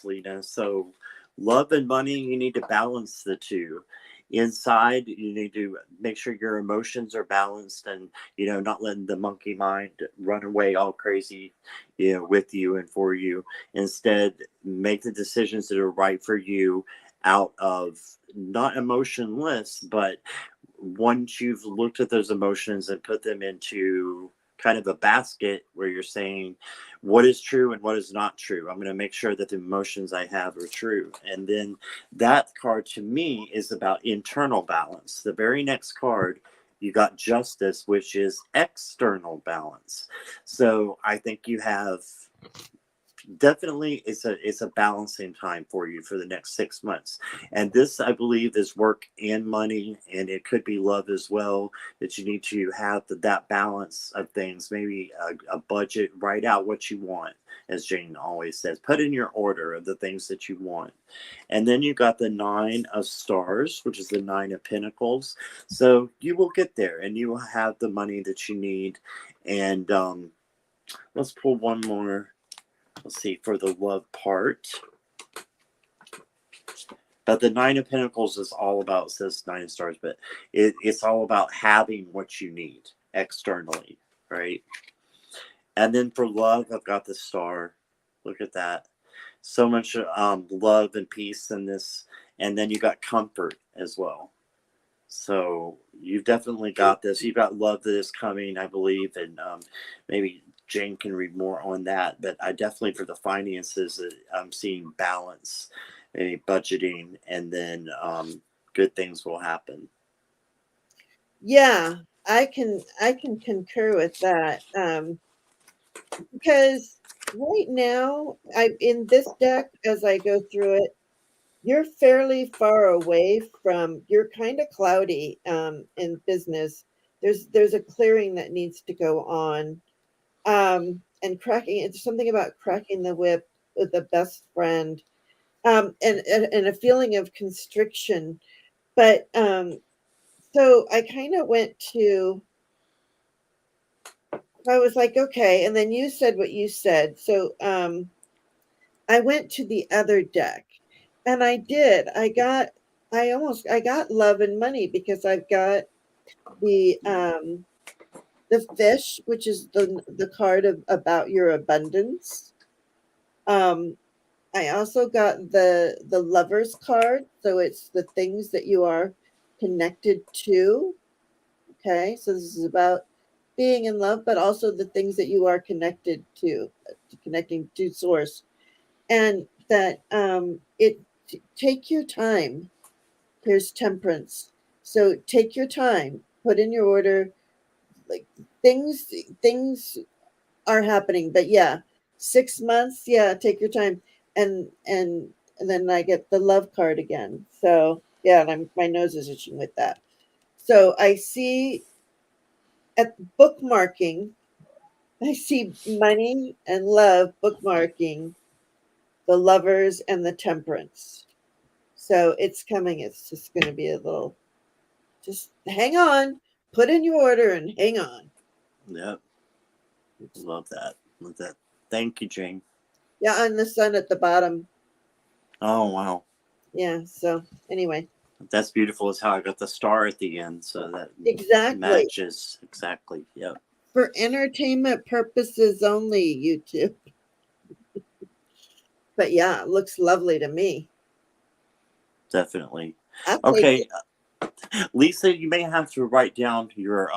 Lena. So love and money, you need to balance the two. Inside, you need to make sure your emotions are balanced and, not letting the monkey mind run away all crazy, with you and for you. Instead, make the decisions that are right for you out of not emotionless, but once you've looked at those emotions and put them into kind of a basket where you're saying what is true and what is not true. I'm going to make sure that the emotions I have are true. And then that card to me is about internal balance. The very next card, you got justice, which is external balance. So I think you have definitely it's a balancing time for you for the next 6 months, and this I believe is work and money, and it could be love as well, that you need to have that balance of things. Maybe a budget, write out what you want, as Jane always says, put in your order of the things that you want. And then you got the 9 of stars, which is the 9 of pentacles. So you will get there and you will have the money that you need. And let's pull one more. Let's see, for the love part. But the 9 of Pentacles is all about, it says 9 of stars, but it's all about having what you need externally, right? And then for love, I've got the star. Look at that. So much love and peace in this. And then you got comfort as well. So you've definitely got this. You've got love that is coming, I believe, and maybe Jane can read more on that. But I definitely, for the finances, I'm seeing balance, maybe budgeting, and then good things will happen. Yeah, I can concur with that. Because right now, I in this deck as I go through it, you're fairly far away from. You're kind of cloudy in business. There's a clearing that needs to go on, and cracking. It's something about cracking the whip with a best friend, and a feeling of constriction. But so I kind of went to. I was like, okay, and then you said what you said. So I went to the other deck, and I did. I got love and money because I've got the fish, which is the card of about your abundance. Um, I also got the lovers card, so it's the things that you are connected to. Okay, so this is about being in love, but also the things that you are connected to, connecting to source, and that take your time. Here's temperance. So take your time, put in your order. Like things things are happening, but yeah, 6 months. Yeah, take your time, and then I get the love card again. So yeah, and my nose is itching with that. So I see at bookmarking, I see money and love bookmarking the lovers and the temperance. So it's coming. It's just going to be a little, just hang on, put in your order and hang on. Yep. Love that. Love that. Thank you, Jane. Yeah, and the sun at the bottom. Oh, wow. Yeah. So anyway, That's beautiful as how I got the star at the end. So that exactly. matches exactly. Yep. For entertainment purposes only, YouTube. But yeah, it looks lovely to me. Definitely. I'll take Okay. it. Lisa, you may have to write down your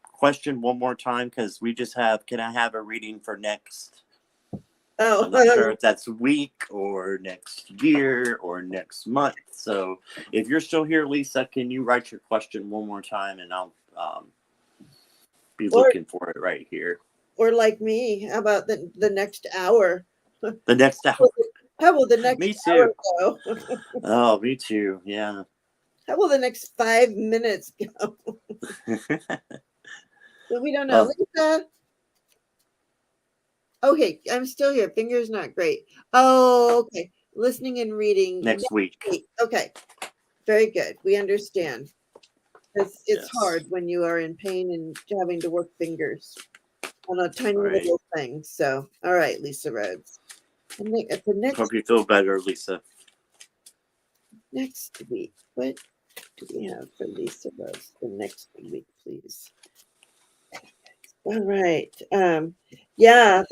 question one more time because we just have, can I have a reading for next? I'm not sure Oh, if that's week or next year or next month. So if you're still here, Lisa, can you write your question one more time and I'll be or looking for it right here. or like me, how about the next hour? The next hour. How will the next Me hour too. go? Oh, me too. Yeah. How will the next 5 minutes go? So we don't know. Well, Lisa. Okay, I'm still here. Fingers not great. Oh, okay. Listening and reading next week. Okay, very good. We understand. It's Yes. hard when you are in pain and having to work fingers on a tiny Right. little thing. So, all right, Lisa Rhodes. And the Hope you feel better, Lisa. next week, what do we have for Lisa Rhodes the next week, please? All right. Yeah,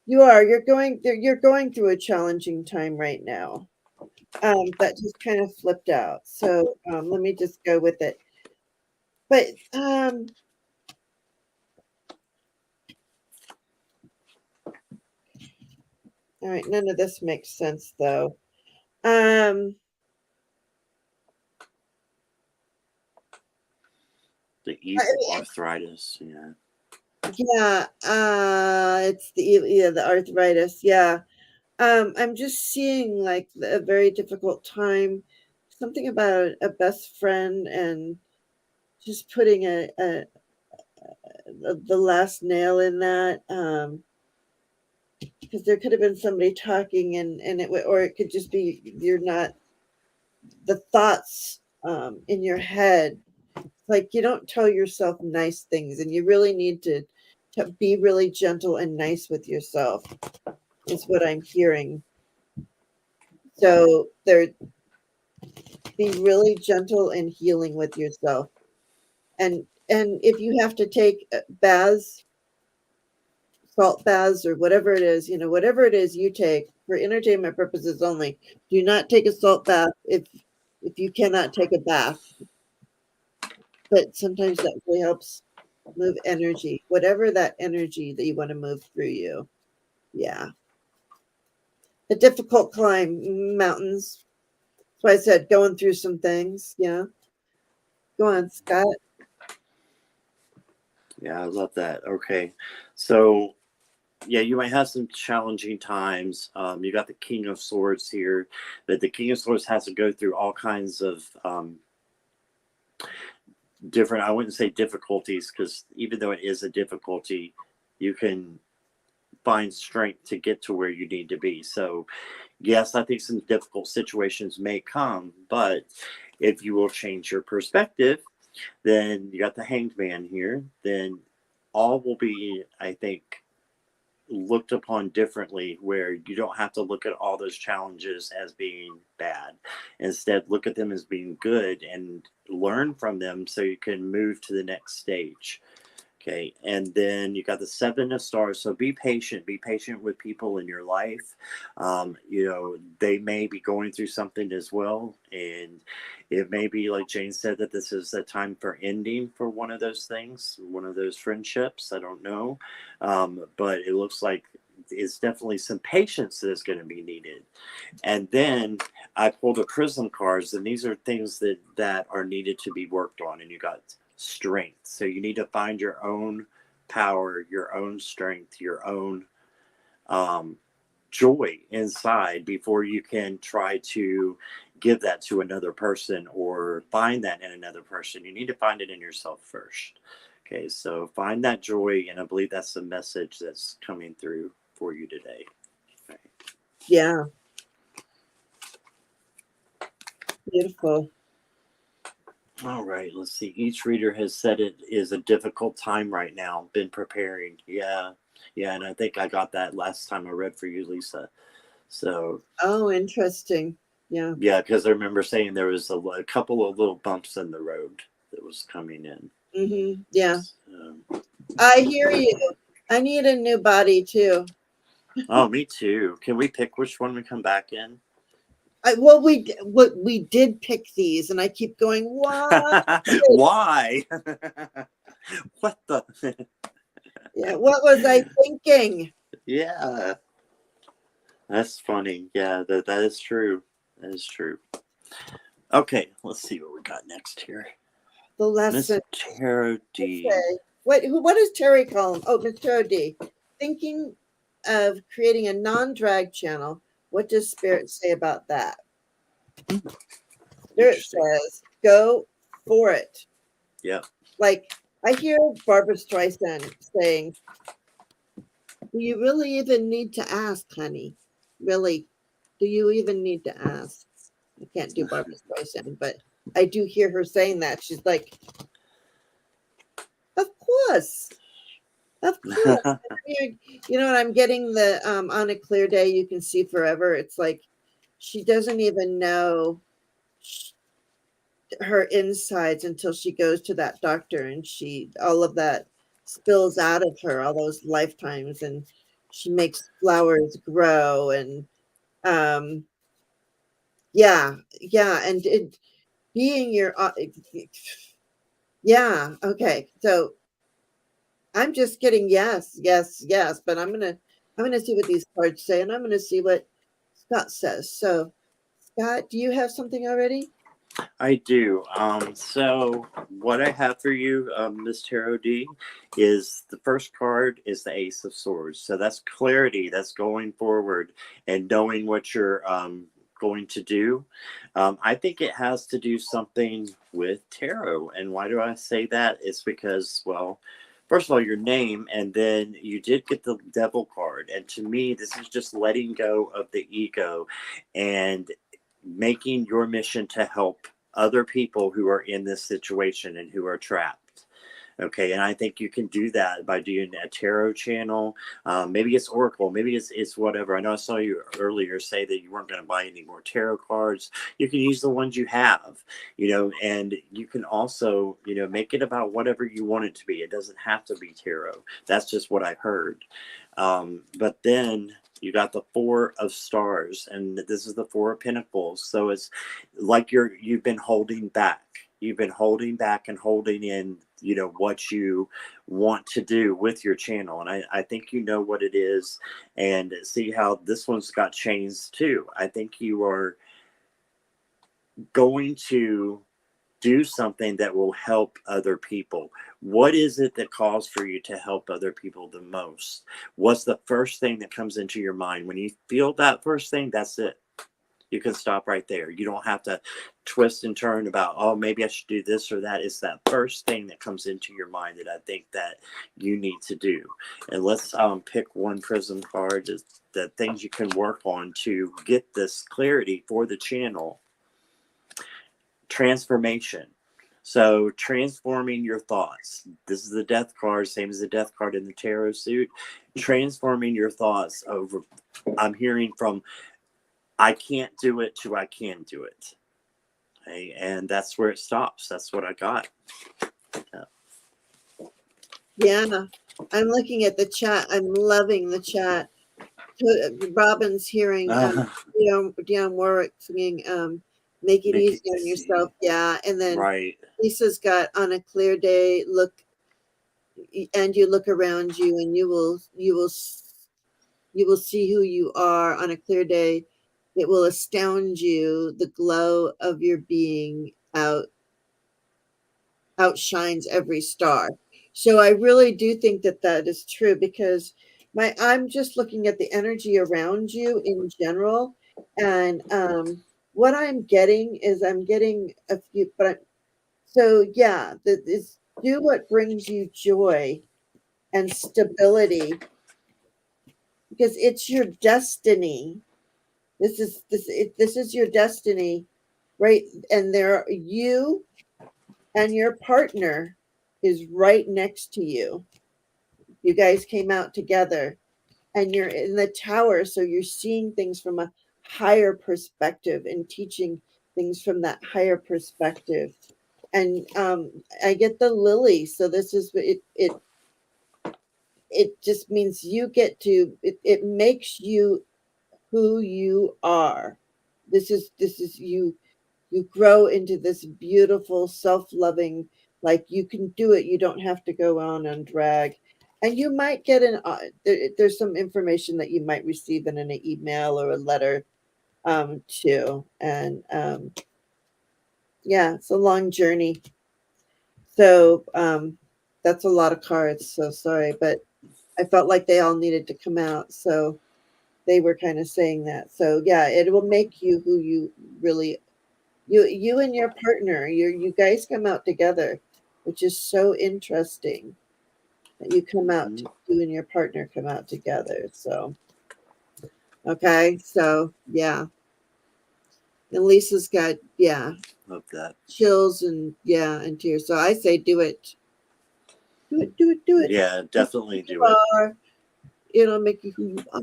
you're going through a challenging time right now. That just kind of flipped out. So let me just go with it. But all right, none of this makes sense though. The evil arthritis. Yeah. Yeah, it's the arthritis. Yeah. I'm just seeing like a very difficult time. Something about a best friend and just putting the last nail in that. Because there could have been somebody talking and or it could just be you're not the thoughts in your head. Like you don't tell yourself nice things, and you really need to be really gentle and nice with yourself. Is what I'm hearing. So there, be really gentle and healing with yourself, and if you have to take baths, salt baths, or whatever it is, whatever it is you take for entertainment purposes only, do not take a salt bath if you cannot take a bath. But sometimes that really helps move energy, whatever that energy that you want to move through you. Yeah. A difficult climb, mountains. That's why I said going through some things. Yeah. Go on, Scott. Yeah, I love that. Okay. So, yeah, you might have some challenging times. You got the King of Swords here, but the King of Swords has to go through all kinds of different, I wouldn't say difficulties, because even though it is a difficulty, you can find strength to get to where you need to be. So, yes, I think some difficult situations may come, but if you will change your perspective, then you got the Hanged Man here, then all will be, I think, looked upon differently, where you don't have to look at all those challenges as being bad. Instead, look at them as being good and learn from them so you can move to the next stage. Okay. And then you got the Seven of Stars. So be patient. Be patient with people in your life. They may be going through something as well. And it may be, like Jane said, that this is a time for ending for one of those things, one of those friendships. I don't know. But it looks like it's definitely some patience that is going to be needed. And then I pulled a prism cards, and these are things that are needed to be worked on. And you got strength. So you need to find your own power, your own strength, your own joy inside before you can try to give that to another person or find that in another person. You need to find it in yourself first. Okay, so find that joy, and I believe that's the message that's coming through for you today. Okay. Yeah. Beautiful. All right, let's see. Each reader has said it is a difficult time right now. Been preparing. Yeah. Yeah. And I think I got that last time I read for you, Lisa. So, Oh, interesting. Yeah. yeah, because I remember saying there was a couple of little bumps in the road that was coming in. Yeah. So, I hear you. I need a new body too. oh, me too. Can we pick which one we come back in? We did pick these, and I keep going, why? Why? What the? Yeah, what was I thinking? Yeah. That's funny. Yeah, that is true. That is true. Okay, let's see what we got next here. The Miss lesson. Tarot D. Okay. What does Terry call him? Oh, Miss Tarot D. Thinking of creating a non-drag channel. What does Spirit say about that? Spirit Interesting. says, go for it. Yeah. Like, I hear Barbara Streisand saying, do you really even need to ask, honey? Really? Do you even need to ask? I can't do Barbara Streisand, but I do hear her saying that. She's like, of course. Of course. You know what? I'm getting the on a clear day, you can see forever. It's like she doesn't even know her insides until she goes to that doctor, and all of that spills out of her, all those lifetimes, and she makes flowers grow. And um, yeah, yeah. And being your, yeah. Okay. So I'm just getting yes, yes, yes, but I'm gonna see what these cards say, and I'm gonna see what Scott says. So, Scott, do you have something already? I do. So what I have for you, Miss Tarot D, is the first card is the Ace of Swords. So that's clarity. That's going forward and knowing what you're going to do. I think it has to do something with tarot. And why do I say that? It's because, well, first of all, your name, and then you did get the Devil card. And to me, this is just letting go of the ego and making your mission to help other people who are in this situation and who are trapped. Okay, and I think you can do that by doing a tarot channel. Maybe it's Oracle, maybe it's whatever. I know I saw you earlier say that you weren't going to buy any more tarot cards. You can use the ones you have, and you can also, make it about whatever you want it to be. It doesn't have to be tarot. That's just what I heard. But then you got the Four of Stars, and this is the Four of Pentacles. So it's like you've been holding back. You've been holding back and holding in, what you want to do with your channel. And I think you know what it is. And see how this one's got chains too. I think you are going to do something that will help other people, What is it that calls for you to help other people the most? What's the first thing that comes into your mind? When you feel that first thing, that's it. You can stop right there. You don't have to twist and turn about, oh, maybe I should do this or that. It's that first thing that comes into your mind that I think that you need to do. And let's pick one prism card, the things you can work on to get this clarity for the channel. Transformation. So transforming your thoughts. This is the death card, same as the death card in the tarot suit. Transforming your thoughts over, I'm hearing from I can't do it to I can do it. Okay? And that's where it stops. That's what I got. Yeah, I'm looking at the chat. I'm loving the chat. Robin's hearing Dionne Warwick singing Make It Easy on Yourself. Yeah. And then right. Lisa's got On a Clear Day, look, and you look around you and you will see who you are on a clear day. It will astound you. The glow of your being outshines every star. So I really do think that that is true, because I'm just looking at the energy around you in general, and what I'm getting is I'm getting a few, so yeah, this do what brings you joy and stability, because it's your destiny. This is your destiny, right? And you and your partner is right next to you. You guys came out together, and you're in the tower, so you're seeing things from a higher perspective and teaching things from that higher perspective. And I get the lily, so this is it just means you get to it makes you who you are. This is you grow into this beautiful self-loving, like you can do it, you don't have to go on and drag. And you might get there's some information that you might receive in an email or a letter too. And yeah, it's a long journey. So that's a lot of cards, so sorry, but I felt like they all needed to come out, so they were kind of saying that. So yeah, it will make you who you really, you and your partner, you guys come out together, which is so interesting that you come out, you and your partner come out together. So okay, so yeah, and Lisa's got Love that. chills and and tears. So I say do it. Do it. Yeah, definitely do it. It'll make you who you are.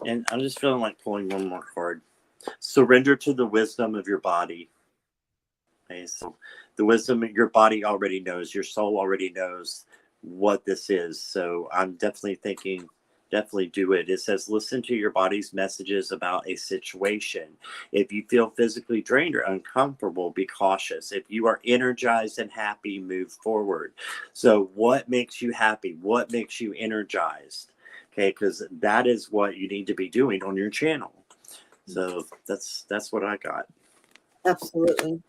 And I'm just feeling like pulling one more card. Surrender to the wisdom of your body. Okay, so the wisdom your body already knows, your soul already knows what this is. So I'm definitely thinking, definitely do it. It says, listen to your body's messages about a situation. If you feel physically drained or uncomfortable, be cautious. If you are energized and happy, move forward. So what makes you happy? What makes you energized? Okay, because that is what you need to be doing on your channel. So that's what I got. Absolutely.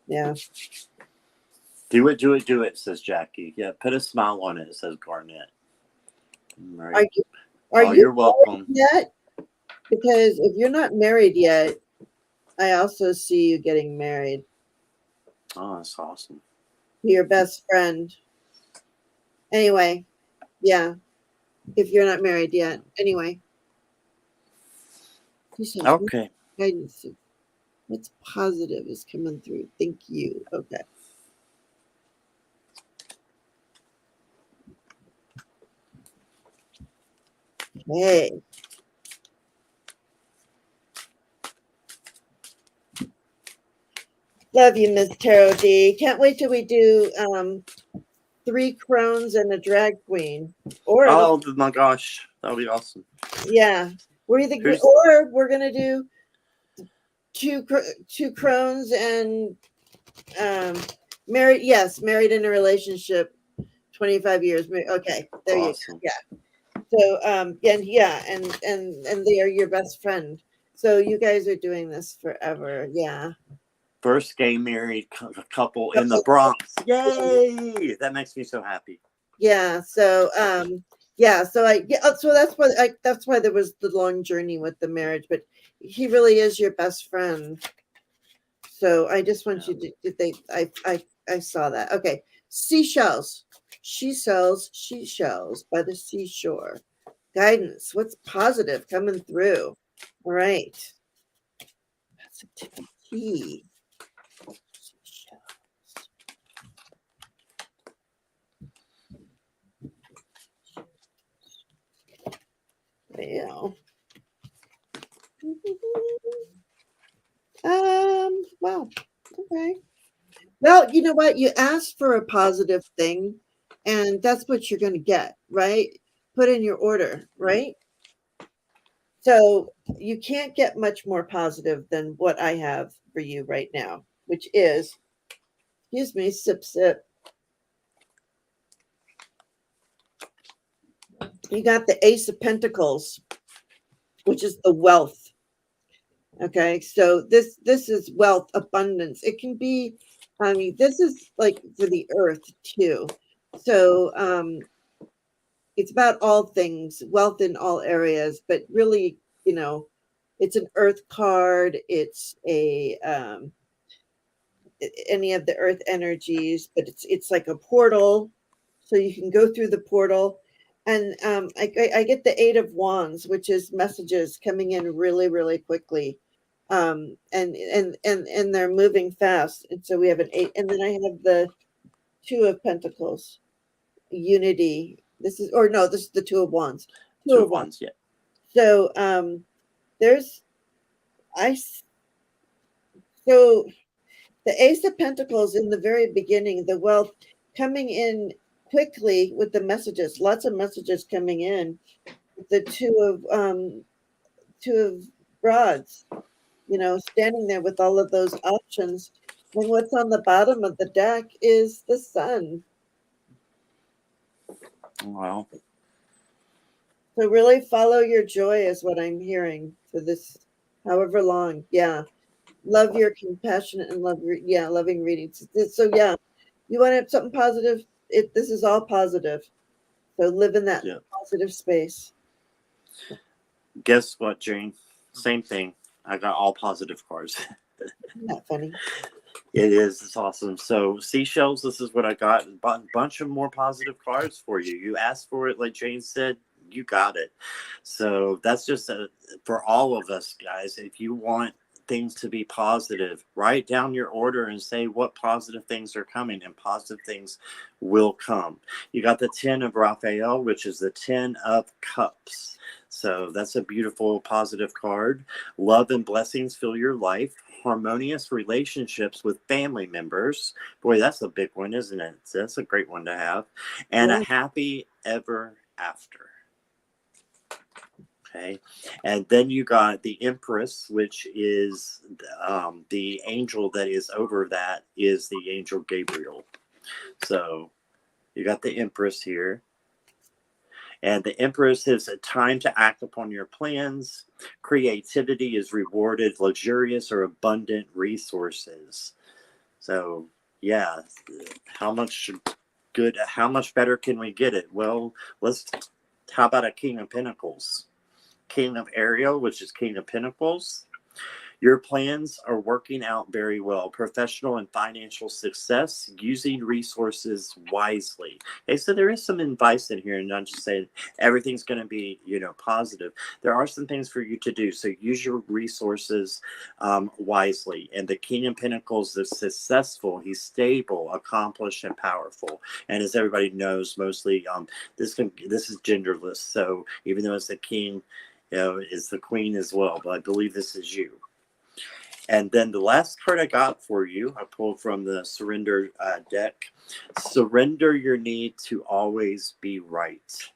Yeah. Do it, says Jackie. Yeah, put a smile on it, says Garnett. Right. You're welcome. Yet? Because if you're not married yet, I also see you getting married. Oh, that's awesome. Your best friend. Anyway, yeah. If you're not married yet. Anyway. Okay. Guidance. What's positive is coming through. Thank you. Okay. Hey. Love you, Miss Tarot D. Can't wait till we do 3 crones and a drag queen. Or oh my gosh, that'll be awesome. Yeah, we're we're gonna do two crones and married. Yes, married in a relationship, 25 years. Okay, there awesome. You go. Yeah. So and they are your best friend. So you guys are doing this forever. Yeah. First gay married couple in the Bronx. Yay! That makes me so happy. Yeah. So so that's why there was the long journey with the marriage. But he really is your best friend. So I just want you to think. I saw that. Okay. Seashells. She sells seashells by the seashore. Guidance. What's positive coming through? All right. Positivity. Well. Wow. Okay. Well, you know what? You asked for a positive thing, and that's what you're going to get, right? Put in your order, right? So you can't get much more positive than what I have for you right now, which is, excuse me, sip, sip. You got the Ace of Pentacles, which is the wealth. Okay, so this is wealth, abundance. It can be, I mean, this is like for the earth too. So it's about all things, wealth in all areas, but really, you know, it's an earth card. It's a any of the earth energies, but it's like a portal, so you can go through the portal. And I get the Eight of Wands, which is messages coming in really, really quickly, and they're moving fast. And so we have an eight, and then I have the Two of Pentacles, unity. This is, or no, this is the Two of Wands. Two of Wands, yeah. So there's I so the Ace of Pentacles in the very beginning, the wealth coming in quickly with the messages, lots of messages coming in. The two of rods, you know, standing there with all of those options. And what's on the bottom of the deck is the sun. Wow. So really follow your joy is what I'm hearing for this, however long. Yeah. Love your compassionate and loving readings. So yeah, you want to have something positive. This is all positive. So live in that positive space. Guess what, Jane? Same thing. I got all positive cards. Isn't that funny? It is. It's awesome. So seashells, this is what I got. A bunch of more positive cards for you. You asked for it, like Jane said. You got it. So that's just for all of us, guys. If you want things to be positive, write down your order and say what positive things are coming, and positive things will come. You got the 10 of Raphael, which is the 10 of Cups. So that's a beautiful positive card. Love and blessings fill your life. Harmonious relationships with family members. Boy, that's a big one, isn't it? That's a great one to have. And a happy ever after. Okay, and then you got the Empress, which is the angel that is over that is the angel Gabriel. So you got the Empress here. And the Empress is a time to act upon your plans. Creativity is rewarded, luxurious or abundant resources. So yeah, how much better can we get it? Well, how about a King of Pentacles? King of Ariel, which is King of Pentacles. Your plans are working out very well. Professional and financial success, using resources wisely. Okay, so there is some advice in here, and not just saying everything's going to be, positive. There are some things for you to do. So use your resources wisely. And the King of Pentacles is successful. He's stable, accomplished, and powerful. And as everybody knows, mostly this is genderless. So even though it's the king, is the queen as well. But I believe this is you. And then the last card I got for you, I pulled from the Surrender deck. Surrender your need to always be right.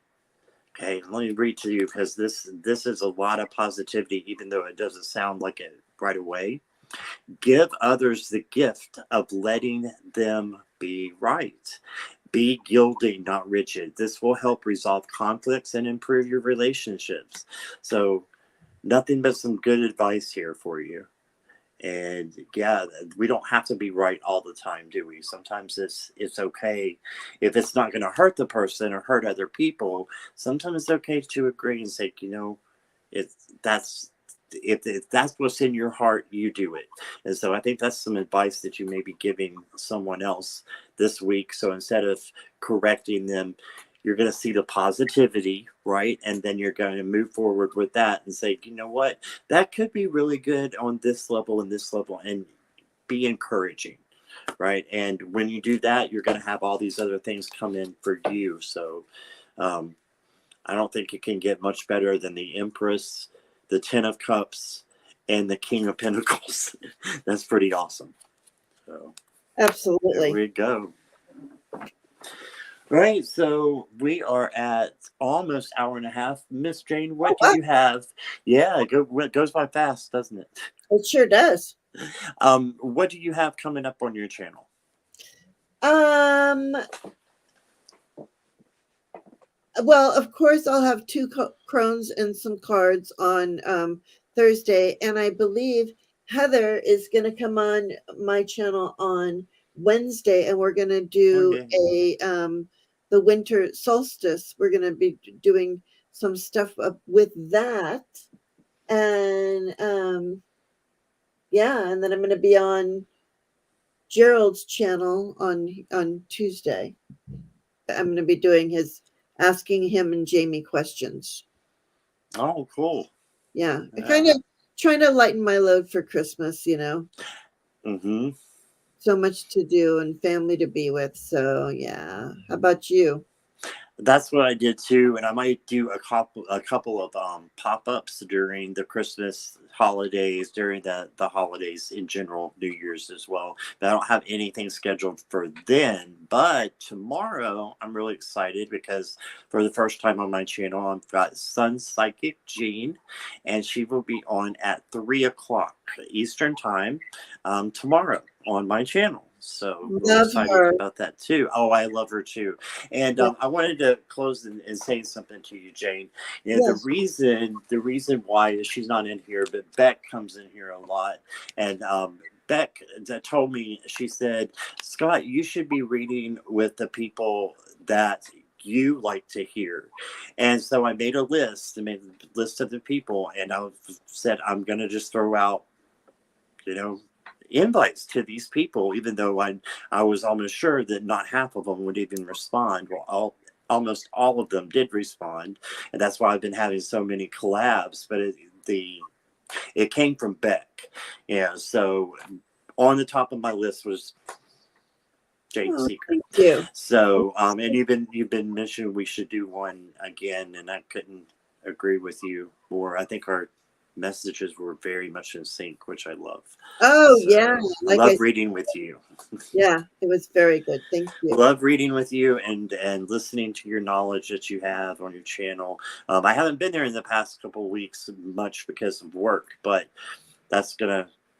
Okay, let me read to you, because this is a lot of positivity, even though it doesn't sound like it right away. Give others the gift of letting them be right. Be yielding, not rigid. This will help resolve conflicts and improve your relationships. So nothing but some good advice here for you. And yeah, we don't have to be right all the time, do we? Sometimes it's okay if it's not going to hurt the person or hurt other people. Sometimes it's okay to agree and say, it's that's if that's what's in your heart, you do it. And so I think that's some advice that you may be giving someone else this week. So instead of correcting them, you're going to see the positivity, right? And then you're going to move forward with that and say, you know what, that could be really good on this level and this level, and be encouraging, right? And when you do that, you're going to have all these other things come in for you. So I don't think it can get much better than the Empress, the Ten of Cups, and the King of Pentacles. That's pretty awesome. So Absolutely. there we go. Right, so we are at almost hour and a half. Miss Jane, what do you have? Yeah, it goes by fast, doesn't it? It sure does. What do you have coming up on your channel? Well, of course, I'll have two crones and some cards on Thursday, and I believe Heather is going to come on my channel on Wednesday, and we're going to do the winter solstice. We're going to be doing some stuff with that, and yeah, and then I'm going to be on Gerald's channel on Tuesday. I'm going to be doing asking him and Jamie questions. Oh, cool. Yeah. I kind of trying to lighten my load for Christmas, Mm-hmm. So much to do and family to be with. So yeah. How about you? That's what I did too, and I might do a couple of pop-ups during the Christmas holidays, during the holidays in general, New Year's as well. But I don't have anything scheduled for then. But tomorrow, I'm really excited because for the first time on my channel, I've got Sun Psychic Jean, and she will be on at 3:00 Eastern time tomorrow on my channel. So we're excited about that too. Oh, I love her too. And I wanted to close and say something to you, Jane. The reason why is she's not in here, but Beck comes in here a lot. And Beck told me, she said, Scott, you should be reading with the people that you like to hear. And so I made a list of the people, and I said, I'm going to just throw out, invites to these people, even though I was almost sure that not half of them would even respond. Well, almost all of them did respond, and that's why I've been having so many collabs. But it came from Beck. So on the top of my list was Jane Seeker. Thank you. So and you've been mentioning we should do one again, and I couldn't agree with you more. I think our messages were very much in sync, which I love. Oh, yeah. I love reading with you. Yeah, it was very good. Thank you. Love reading with you and listening to your knowledge that you have on your channel. I haven't been there in the past couple of weeks much because of work, but that's going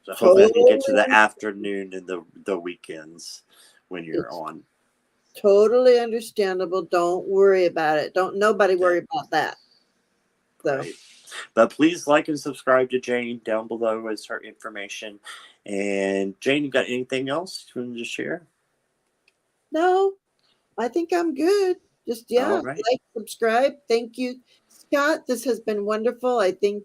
to hopefully get to the afternoon and the weekends when you're on. Totally understandable. Don't worry about it. Nobody worry about that. So. Right. But please like and subscribe to Jane. Down below is her information. And Jane, you got anything else you want to share? No, I think I'm good. Just, right. Like, subscribe. Thank you, Scott. This has been wonderful. I think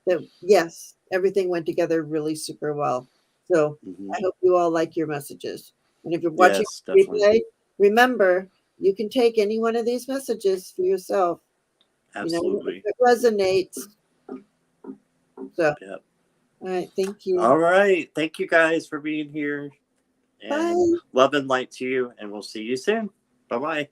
that, yes, everything went together really super well. So I hope you all like your messages. And if you're watching replay, remember, you can take any one of these messages for yourself. Absolutely. If it resonates. So, yep. All right. Thank you. All right. Thank you guys for being here. And Bye. Love and light to you. And we'll see you soon. Bye-bye.